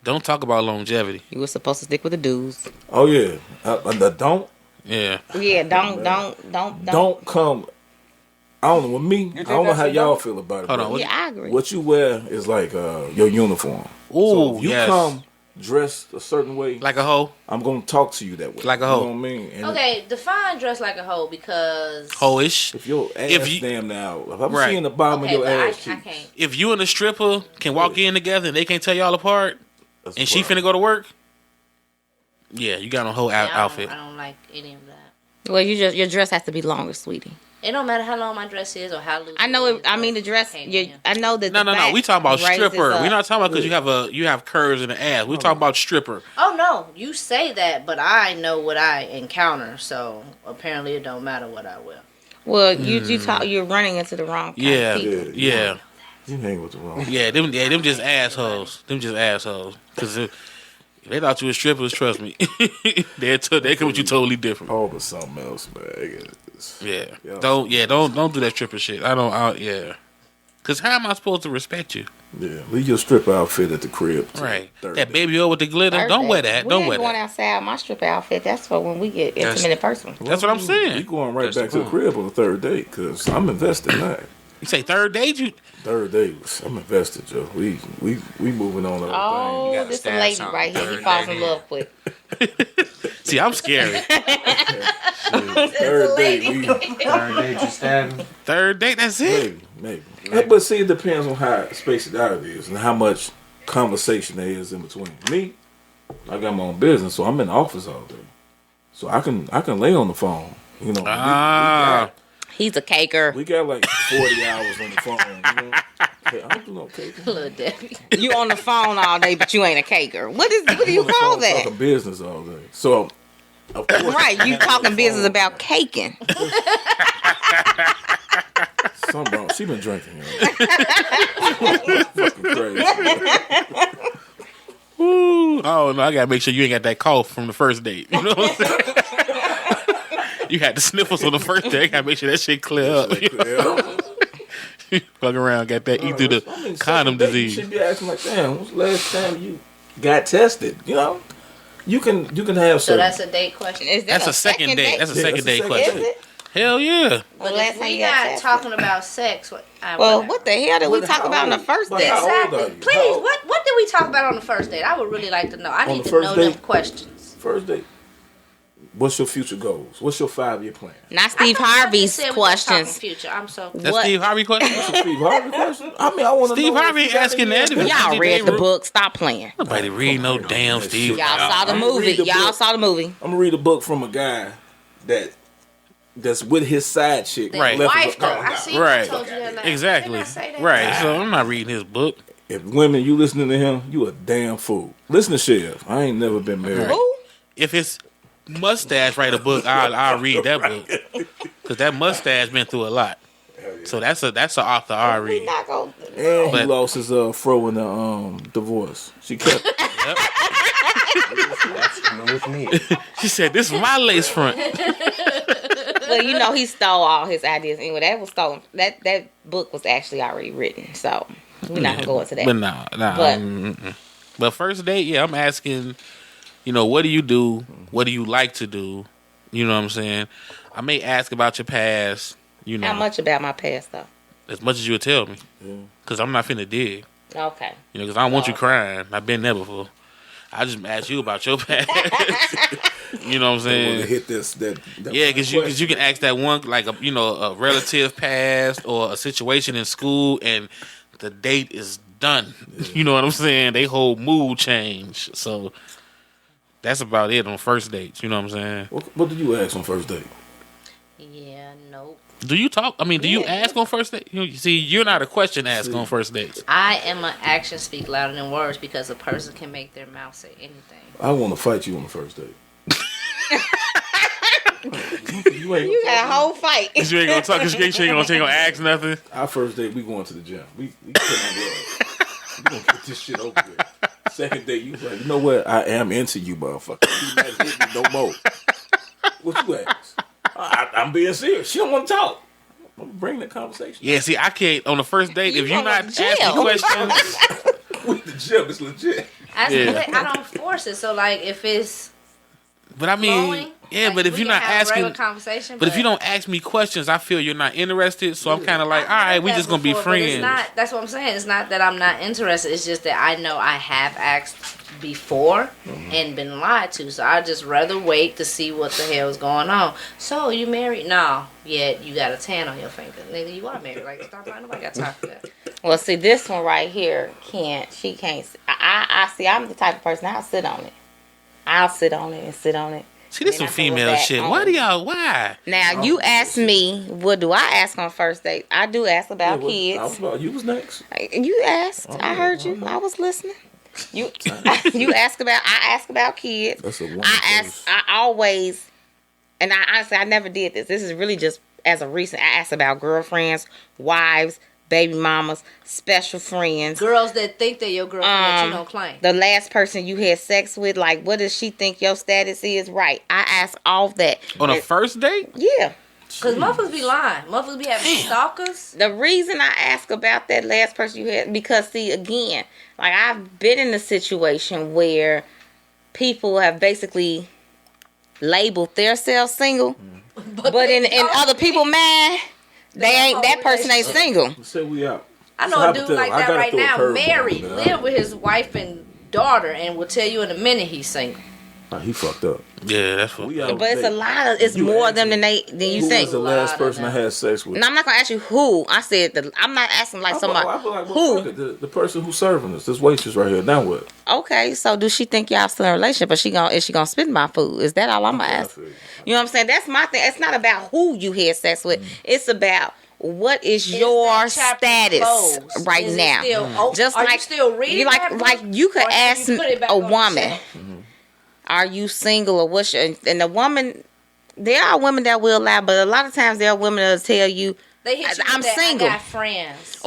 don't talk about longevity. You were supposed to stick with the dudes. Oh yeah, don't Yeah. Yeah, don't. don't come. I don't know. With me, I don't know how y'all feel about it. Hold on, but what- Yeah, I agree. What you wear is like your uniform. Ooh, So if you yes. come dressed a certain way, Like a hoe. I'm gonna talk to you that way. Like a You hoe. know what I mean? And Okay, define dress like a hoe because Hoish. if your ass If you- damn now, if I'm Right. seeing the bottom okay, of your but ass I cheeks, can't. If you and a stripper can walk in together and they can't tell y'all apart, that's and the she problem. finna go to work, yeah, you got a whole outfit. I don't like any of that. Well, your dress has to be longer, sweetie. It don't matter how long my dress is or how loose. I know it it. is, I mean, but the dress. can't You, do it. I know that. No. the We talking about back raises stripper. up. We're not talking about because you have curves in the ass. We talking about stripper. Oh no, you say that, but I know what I encounter, so apparently it don't matter what I wear. Well, you're running into the wrong kind Yeah, of people. yeah. You hang with the wrong. Them just assholes. Them just assholes. Because if they thought you were strippers, trust me, they come with you totally different. All but something else, man. Yeah. Yeah. Don't do that stripper shit. Yeah. Cause how am I supposed to respect you? Yeah, leave your strip outfit at the crib. till Right. Thursday. That baby oil with the glitter. Thursday. Don't wear that. We Don't ain't wear going that. outside my stripper outfit. That's for when we get That's- intimate in person. That's what I'm We saying. going right That's back to the the crib on the third date because I'm invested now. You say third date, you Third date, I'm invested, Joe. We moving on. Oh, gotta this a stab lady something. right here. He Third falls date in in. love quick. see. I'm scary. Third date, we Third date, you stab him. Third date. That's it. maybe. But see, it depends on how spaced out it is and how much conversation there is in between. Me, I got my own business, so I'm in the office all day, so I can lay on the phone. You know, Ah. He's a caker. We got like 40 hours on the phone. You know? Hey, I don't do no caking. Little Debbie. You on the phone all day, but you ain't a caker. What do you call that? Talking business all day. So, of course, Right, you talking business about caking. She been drinking. Fucking crazy. Ooh, oh no, I gotta make sure you ain't got that cough from the first date. You know what I'm saying? You had the sniffles on the first day. I gotta make sure that shit clear up. Fuck around, got that eat through the condom disease. You should be asking like, damn, when's the last time you got tested? You know, you can have. So that's a date question. That's a second date. That's a second date question. Is it? Hell yeah. But last if time we you got not tested. talking about sex, what the hell did we talk about on the first But date? how old exactly. are you? Please, How old? what did we talk about on the first date? I would really like to know. I On need the to first know them date? questions. First date. What's your future goals? What's your 5-year plan? Not Steve Harvey's questions. Future. I'm so. That's What? Steve Harvey question. Steve Harvey question? I mean, I want to know. Steve Harvey asking that. Y'all read the book. Stop playing. Nobody read no damn Steve. Y'all saw the I'm movie. read the Y'all book. saw the movie. I'm gonna read a book from a guy that's with his side chick. Right. left Wife, of though. a- I see. Right. I told you that last. Exactly. Didn't I say that? Right. So I'm not reading his book. If women, you listening to him, you a damn fool. Listen to Chef. I ain't never been married. Who? If his mustache write a book, I'll read that book because that mustache been through a lot. So that's an author I We read. not gonna. And he But- lost his fro in the divorce. She kept it. That's coming with me. She said, "This is my lace front." Well, you know he stole all his ideas anyway. That was stolen. That book was actually already written, so we're not gonna go into that. But nah. But- But first date, yeah, I'm asking. You know, what do you do? What do you like to do? You know what I'm saying? I may ask about your past. You know, How much about my past though? as much as you would tell me, because I'm not finna dig. Okay. You know, because I don't want you crying. I've been there before. I just ask you about your past. You know what I'm They wanna saying? hit this. That Yeah, because you can ask that one like a a relative past or a situation in school, and the date is done. You know what I'm saying? They whole mood change. So that's about it on first dates. You know what I'm saying? What did you ask on first date? Yeah. Nope. Do you talk? I mean, do you ask on first date? You see, you're not a question ask on first dates. I am an action speak louder than words because a person can make their mouth say anything. I want to fight you on the first date. you ain't You got a whole fight. You ain't gonna talk. Cause you ain't gonna ask nothing. Our first date, we going to the gym. We put on gloves. We gonna get this shit over with. Second date, you like, you know what? I am into you, motherfucker. You might hit me no more. What you ask? I'm being serious. She don't want to talk. I'm bringing the conversation. Yeah, see, I can't on the first date if you're not going to asking jail. questions. With the gym, it's legit. I Yeah. don't force it. So like if it's But I mean, flowing, yeah, like, but if we you're can not have a regular asking, conversation, but if you don't ask me questions, I feel you're not interested. So I'm kind of like, all right, we just gonna be Before, but it's friends. not, that's what I'm saying. It's not that I'm not interested. It's just that I know I have asked before and been lied to. So I just rather wait to see what the hell is going on. So you married? No. Yet you got a tan on your finger. Nigga, you are married. Like, stop lying. Nobody got time for that. Well, see, this one right here she can't. I see. I'm the type of person. I'll sit on it. I'll sit on it and sit on it. See, this And some I can go female back shit. on Why it. do y'all? Why? Now you ask me, what do I ask on first date? I do ask about kids. You was next. You asked. I heard you. I was listening. You you ask about. I ask about kids. That's a woman first. I always, and I honestly I never did this. This is really just as a recent. I asked about girlfriends, wives, baby mamas, special friends. Girls that think they're your girlfriend that you don't claim. The last person you had sex with, like, what does she think your status is? Right. I ask all that. On a first date? Yeah. Because motherfuckers be lying. Motherfuckers be having stalkers. The reason I ask about that last person you had, because see, again, like I've been in a situation where people have basically labeled themselves single, but in other people's mind, they ain't, that person ain't single. Let's say we out. I know a dude like that right now, married, live with his wife and daughter, and will tell you in a minute he's single. Oh, he fucked up. Yeah, that's what. But it's a lot of. It's more of them than you Who think. was the last person I had sex with? And I'm not gonna ask you who. I said I'm not asking like somebody who. The person who's serving us, this waitress right here. Now what? Okay, so do she think y'all still in a relationship? Or is she gonna spit my food? Is that all I'm gonna ask? You know what I'm saying? That's my thing. It's not about who you had sex with. It's about what is your status right now. Just are like you still reading like you could ask a woman, are you single or what's your, and the woman, there are women that will lie, but a lot of times there are women that will tell you, they hit you I'm with that, single. I got friends.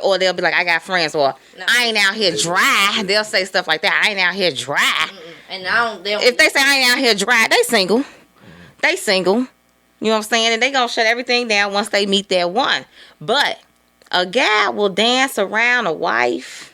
Or they'll be like, I got friends, or I ain't out here dry. They'll say stuff like that. I ain't out here dry. And if they say I ain't out here dry, they single. They single. You know what I'm saying? And they gonna shut everything down once they meet that one. But a guy will dance around a wife,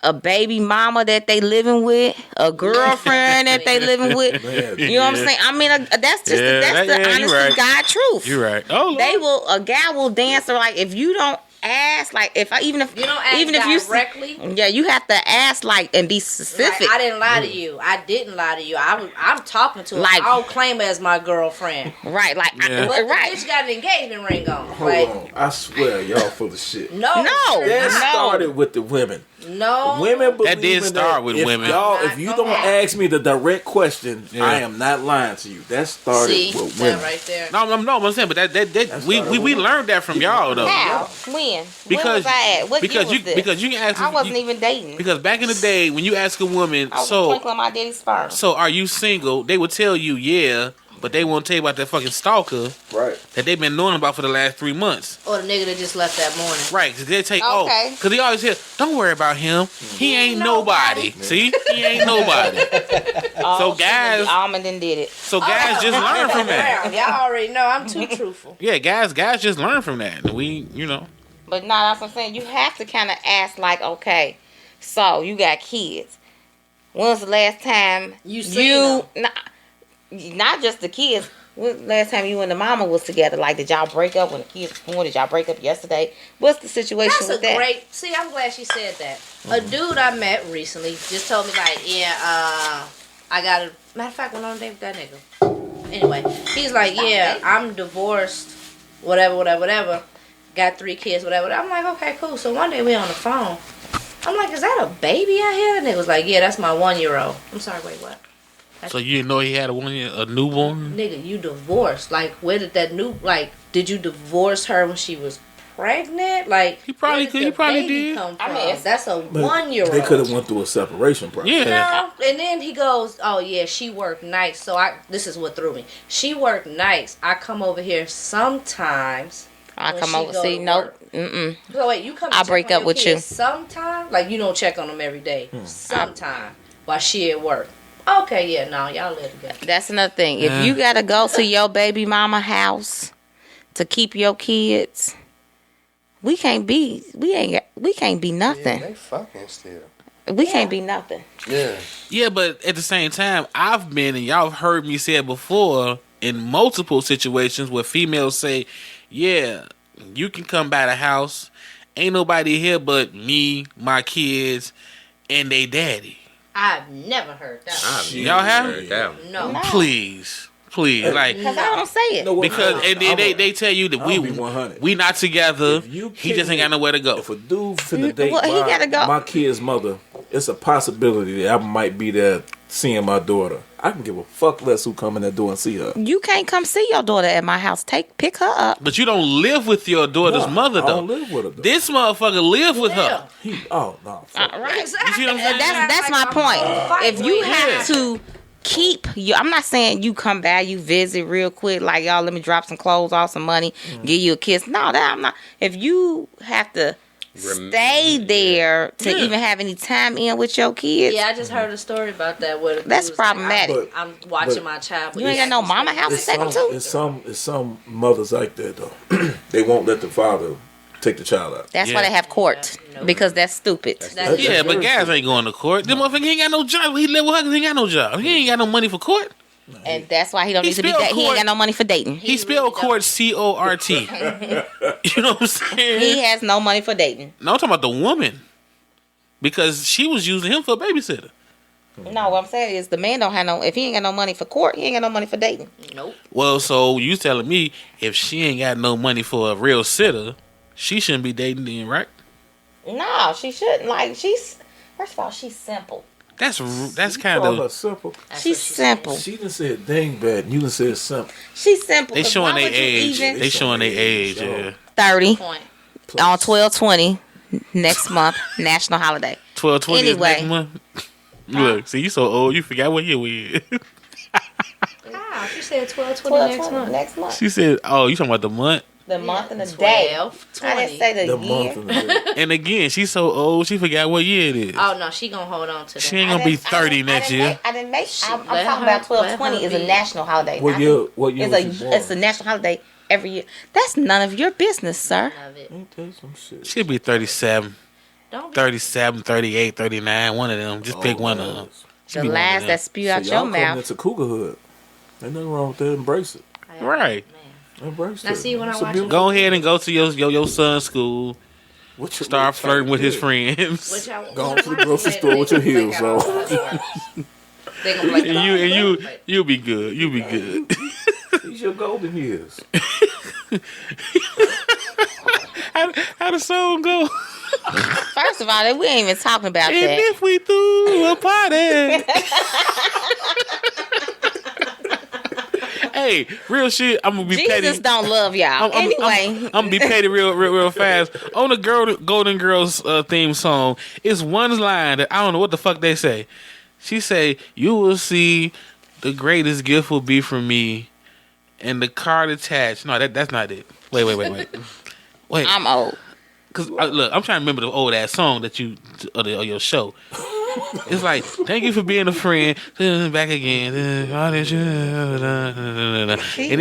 a baby mama that they living with, a girlfriend that they living with. You know what I'm saying? I mean, that's just the honest to God truth. You're right. Oh, a guy will dance, or like if you don't ask, like if you don't ask directly, you have to ask like and be specific. Like, I didn't lie to you. I didn't lie to you. I'm talking to her. I don't claim her as my girlfriend. Right, like but the bitch got an engagement ring on. Hold on. I swear, y'all full of shit. No. That started with the women. No. Women believe that did start with women. If you don't ask me the direct question, I am not lying to you. That started with women. That right there. No, I'm saying, but that we learned that from y'all though. How? When? Because when was I at? What year was this? Because you can ask. I wasn't even dating. Because back in the day, when you ask a woman, I was twinkling my daddy's sperm. So are you single? They would tell you, yeah. But they won't tell you about that fucking stalker that they've been knowing about for the last 3 months. Or the nigga that just left that morning. Right, because they take, because they always hear, don't worry about him. He ain't nobody. See? He ain't nobody. So guys... Almond did it. So guys just learn from that. Y'all already know I'm too truthful. Yeah, guys just learn from that. And we, But that's what I'm saying. You have to kind of ask like, okay, so you got kids. When's the last time you not just the kids. When's the last time you and the mama was together? Like, did y'all break up when the kids was born? Did y'all break up yesterday? What's the situation with that? See, I'm glad she said that. A dude I met recently just told me, like, I got a... Matter of fact, went on a date with that nigga. Anyway, he's like, I'm divorced, whatever. Got 3 kids, whatever. I'm like, okay, cool. So one day we on the phone. I'm like, is that a baby out here? The nigga was like, yeah, that's my 1-year-old. I'm sorry, wait, what? So you didn't know he had a newborn? Nigga, you divorced. Like, where did that did you divorce her when she was pregnant? Like, he probably did. Come from? I mean, that's a 1-year-old. They could have went through a separation process. Yeah. No, and then he goes, oh yeah, she worked nights. So this is what threw me. She worked nights. I come over here sometimes. I come over, see, nope. Mm-mm. So wait, you come. I break up with you sometime. Like, you don't check on them every day. Sometime while she at work. Okay, yeah, no, y'all live together. That's another thing. If you gotta go to your baby mama house to keep your kids, we can't be nothing. Yeah, they fucking still. We can't be nothing. Yeah. Yeah, but at the same time, I've been, and y'all have heard me say it before, in multiple situations where females say, yeah, you can come by the house. Ain't nobody here but me, my kids, and they daddy. I've never heard that. Y'all haven't? No. Please, like, because I don't say it. Because and then they tell you that we not together. He just ain't got nowhere to go. If a dude finna date he gotta go. my kid's mother, it's a possibility that I might be there seeing my daughter. I can give a fuck less who come in that door and see her. You can't come see your daughter at my house. Pick her up. But you don't live with your daughter's mother, though. I don't live with her, though. This motherfucker live with her. No. Right. Exactly. You see what I'm saying? That's my point. If you have to keep you, I'm not saying you come back, you visit real quick, like, y'all, let me drop some clothes off, some money, give you a kiss. No, that I'm not. If you have to stay there to even have any time in with your kids. Yeah, I just heard a story about that. Where that's problematic. Like, I'm watching my child. You ain't got no mama house to take them to. It's some mothers like that though. They won't let the father take the child out. That's why they have court, because that's stupid. Yeah, but guys ain't going to court. This motherfucker ain't got no job. He live with her because he ain't got no job. He ain't got no money for court. And that's why he don't need to be dating. He ain't got no money for dating. He spelled court CORT. You know what I'm saying? He has no money for dating. No, I'm talking about the woman. Because she was using him for a babysitter. No, what I'm saying is the man don't have no. If he ain't got no money for court, he ain't got no money for dating. Nope. Well, so you telling me if she ain't got no money for a real sitter, she shouldn't be dating then, right? No, she shouldn't. Like first of all, she's simple. That's kind Call her of simple. She's simple. She done said dang-bad, and you done said simple. She's simple. they 'cause showing why their would you age. even- They showing their age. Yeah, 30 Point. on 12/20 next month, national holiday. 12/20 Anyway. next month. Look, see, you so old, you forgot what year we in. Wow, she said 12/20 next 12/20 month. next month. She said, "Oh, you talking about the month?" The month and the day. 12, I didn't say the, The year. month and the day. And again, she's so old, she forgot what year it is. Oh no, she gonna hold on to that. She ain't gonna be 30 next year. I'm let talking her- about 12/20 let is her a be. national holiday. What not year? the- What year was you born? It's a national holiday every year. That's none of your business, sir. Love it. Ain't that some shit? She'll be 37, Don't be 37, 38, 39, one of them. Just pick one of them. She The be one of lies them. that spew out So your y'all coming mouth. into cougarhood. Ain't nothing wrong with that. Embrace it. Right. Embrace Now it. see, when I It's a watch- beautiful- Go ahead and go to your son's school. What you- Start flirting with his Yeah. friends. Which I, Go to the grocery store with your heels on. They gonna be like, And you'll be good. You'll be good. These your golden years. How the song go? First of all, we ain't even talking about And that. if we threw a party. Hey, real shit. I'm gonna be Jesus petty. don't love y'all. Anyway, I'm gonna be petty real fast. On the Golden Girls theme song, it's one line that I don't know what the fuck they say. She say, "You will see, the greatest gift will be from me, and the card attached." No, that's not it. Wait. Wait, I'm old. cause look, I'm trying to remember the old ass song that you or your show. It's like, thank you for being a friend. Back again. And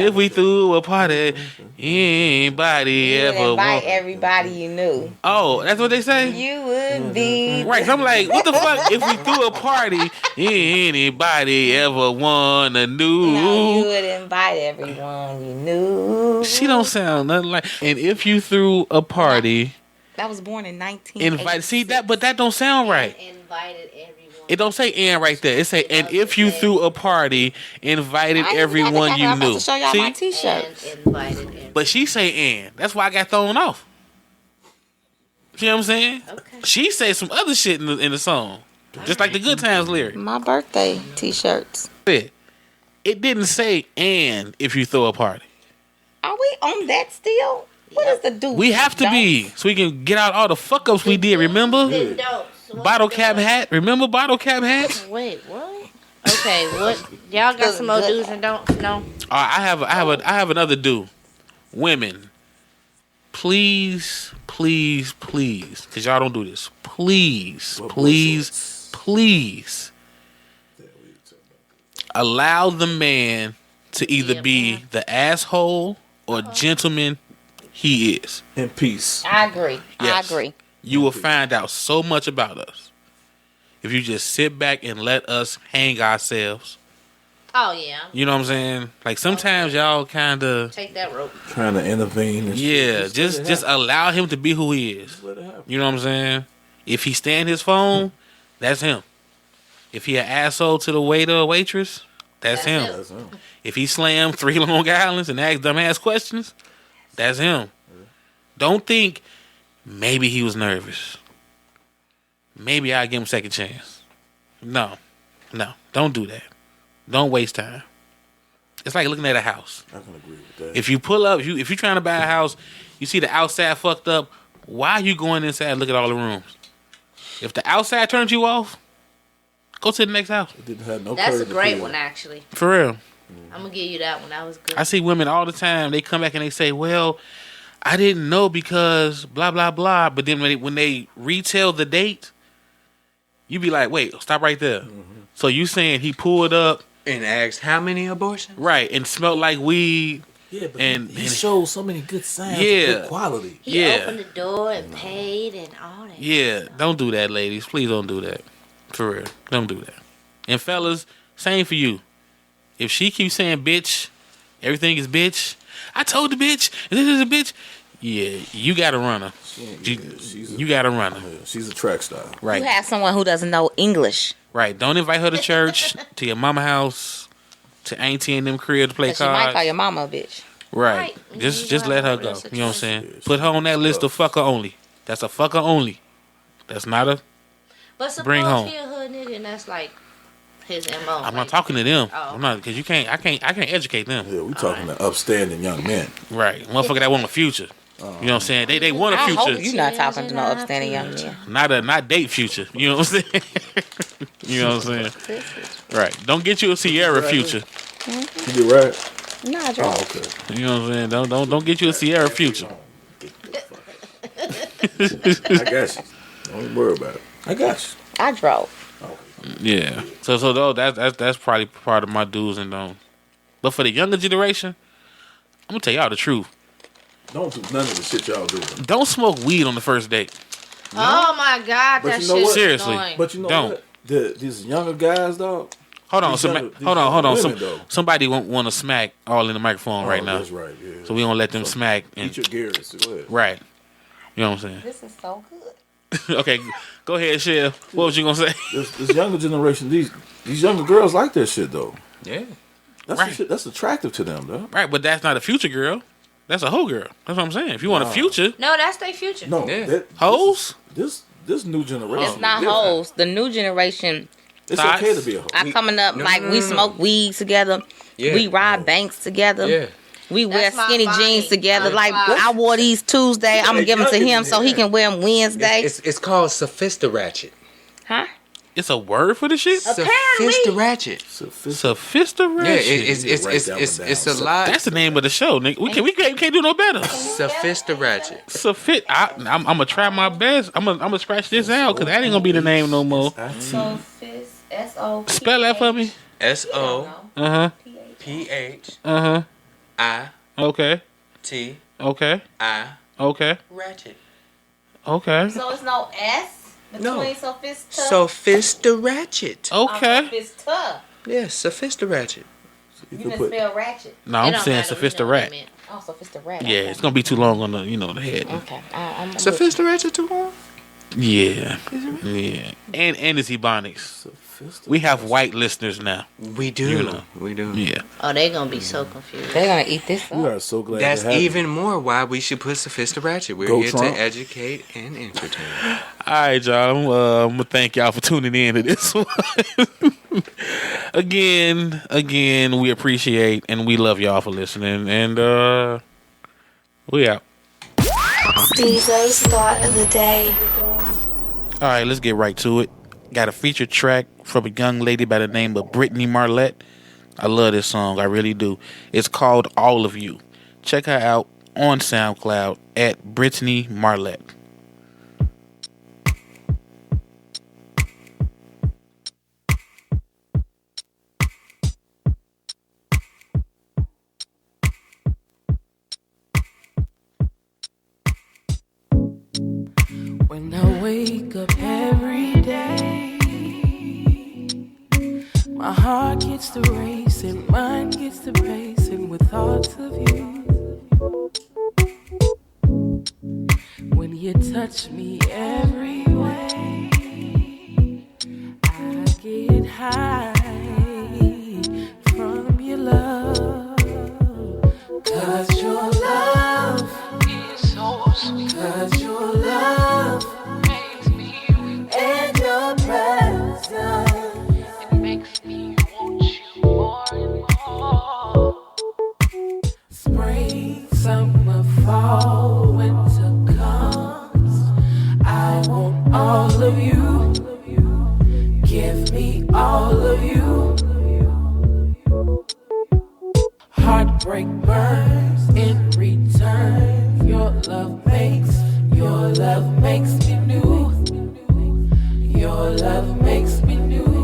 if we threw a party, anybody You would ever invite want. everybody you knew. Oh, that's what they say? You would be. Right. So I'm like, what the fuck? If we threw a party, anybody ever wanna No, you know? would invite everyone you knew. She don't sound nothing like. And if you threw a party, That was born in 19. invite. See that, but that don't sound right. invited everyone. It don't say "and" right there. It say "and if you threw a party, invited everyone you I'm about knew." to show y'all my See, T-shirts. And invited everyone. but she say "and." That's why I got thrown off. See what I'm saying? Okay. She say some other shit in the song, just like the Good Times lyric. My birthday T-shirts. It didn't say "and if you throw a party." Are we on that still? What is the do? We have to be so we can get out all the fuck ups we did. Remember bottle cap hat? Remember bottle cap hats? Wait, what? Okay, what? Y'all got some more do's and don'ts? No. I have another do. Women, please, because y'all don't do this. Please, allow the man to either be the asshole or gentleman he is. In peace. I agree. Yes. I agree. You will find out so much about us if you just sit back and let us hang ourselves. Oh yeah. You know what I'm saying? Like sometimes y'all kind of Take that rope. Trying to intervene. And yeah, shit. let it just happen. allow him to be who he is. Let it happen. You know what I'm saying? If he stand his phone, that's him. If he an asshole to the waiter or waitress, that's him. That's him. If he slam 3 Long Islands and ask dumbass questions, that's him. Don't think maybe he was nervous. Maybe I'll give him a second chance. No, don't do that. Don't waste time. It's like looking at a house. I can agree with that. If you pull up, if you're trying to buy a house, you see the outside fucked up, why are you going inside and look at all the rooms? If the outside turns you off, go to the next house. It didn't have no That's a courage to great feel. one, actually. For real. I'm gonna give you that one. That was good. I see women all the time. They come back and they say, well, I didn't know because blah, blah, blah. But then when they retell the date, you be like, wait, stop right there. So you saying he pulled up, And asked how many abortions? right, and smelled like weed. Yeah, but And- he and- showed so many good signs Yeah. of good quality. He Yeah. opened the door and paid and all that. Yeah, don't do that, ladies. Please don't do that. For real. Don't do that. And fellas, same for you. If she keeps saying bitch, everything is bitch. I told the bitch, this is a bitch. Yeah, you got to run her. She ain't- You, yeah, she's a- you got to run her. Yeah, she's a track star. Right. You have someone who doesn't know English. Right. Don't invite her to church, to your mama house, to auntie and them crib to play 'Cause she might cards. call your mama a bitch. Right. Right. Just You let her wanna go. have a You know what I'm situation. saying? Put her on that list of fucker only. That's a fucker only. That's not a. But suppose Bring home. he a hood nigga and that's like his MO. I'm not talking to them. Oh. I'm not because you can't. I can't educate them. Yeah, we talking to upstanding young men. Right. Motherfucker that want a future. You know what I'm saying? They want a I hope future. you're not talking to no upstanding young man. Not date future. You know what I'm saying? You know what I'm saying? Right. Don't get you a Sierra future. You get right? Nah, I Oh, drove. okay. You know what I'm saying? Don't get you a Sierra future. I got you. Don't even worry about it. I got you. I drove. Yeah. So though that's probably part of my do's and don'ts. But for the younger generation, I'm gonna tell y'all the truth. Don't do none of the shit y'all doing. Don't smoke weed on the first date. Oh my God, But that you know shit what? Seriously. annoying. But you know Don't. what? These younger guys, dog. Hold on, These somebody, younger- these hold on. younger Some, women, though. somebody want to smack all in the microphone right now. That's right. Yeah. So we gonna let them smack. Eat your gears. Go ahead. Right. You know what I'm saying? This is so good. Okay, go ahead, Shell. What was you gonna say? This younger generation, these younger girls like that shit though. Yeah. That's Right. the shit, that's attractive to them, though. Right, but that's not a future girl. That's a hoe girl. That's what I'm saying. If you want a future, No, that's their future. No, Yeah. hoes. This new generation. It's not different. hoes. The new generation It's Thoughts? okay to be a hoe. are coming up like we no. smoke weed together. Yeah. We ride banks together. Yeah. We wear That's my skinny body. jeans together. That's Like my- I wore these Tuesday. I'm gonna give them to him so he Yeah. can wear them Wednesday. It's called Sophistiratchet. Huh? It's a word for the shit. Sophistiratchet. Sophistiratchet. Yeah, it's Write that one it's a down. lot. That's the name of the show, nigga. We can't do no better. Sophistiratchet. I'm gonna try my best. I'm gonna scratch this out because that ain't gonna be the name no more. Spell that for me. SOPHIT. Uh huh. Okay. Okay. Okay. Ratchet. Okay. So it's no S No. sophista. Sophistiratchet. Okay. sophista. Yeah, Sophistiratchet. You You can didn't put spell ratchet. No, It I'm don't saying matter, we know what sophistirat. it meant. Oh, sophista rat. Yeah, it's gonna be too long on the head. Okay. I'm Sophistiratchet too long? Yeah. Yeah. And it's Ebonics. We have white listeners now. We do. You know. We do. Yeah. Oh, they gonna be so confused. They're gonna eat this We up. are so glad That's to have even more why we should put Sophistiratchet. We're Go here Trump. to educate and entertain. All right, y'all. I'm gonna thank y'all for tuning in to this one. again, we appreciate and we love y'all for listening. And we out. Stezo's thought of the day. All right, let's get right to it. Got a featured track from a young lady by the name of Brittany Marlette. I love this song. I really do. It's called All of You. Check her out on SoundCloud at Brittany Marlette. When I wake up every day, my heart gets to racing, mind gets to pacing with thoughts of you. When you touch me every way, I get high from your love. 'Cause your love is so sweet. 'Cause your love makes me weak. And your presence, it makes me want you more and more. Spring, summer, fall, winter comes, I want all of you. Give me all of you. Heartbreak burns in return. Your love makes me new. Your love makes me new.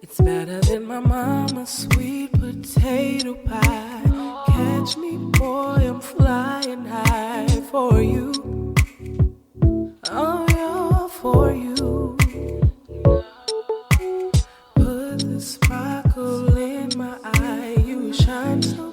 It's better than my mama's sweet potato pie. Catch me, boy, I'm flying high for you. Oh, yeah, for you. Put the sparkle in my eye. You shine so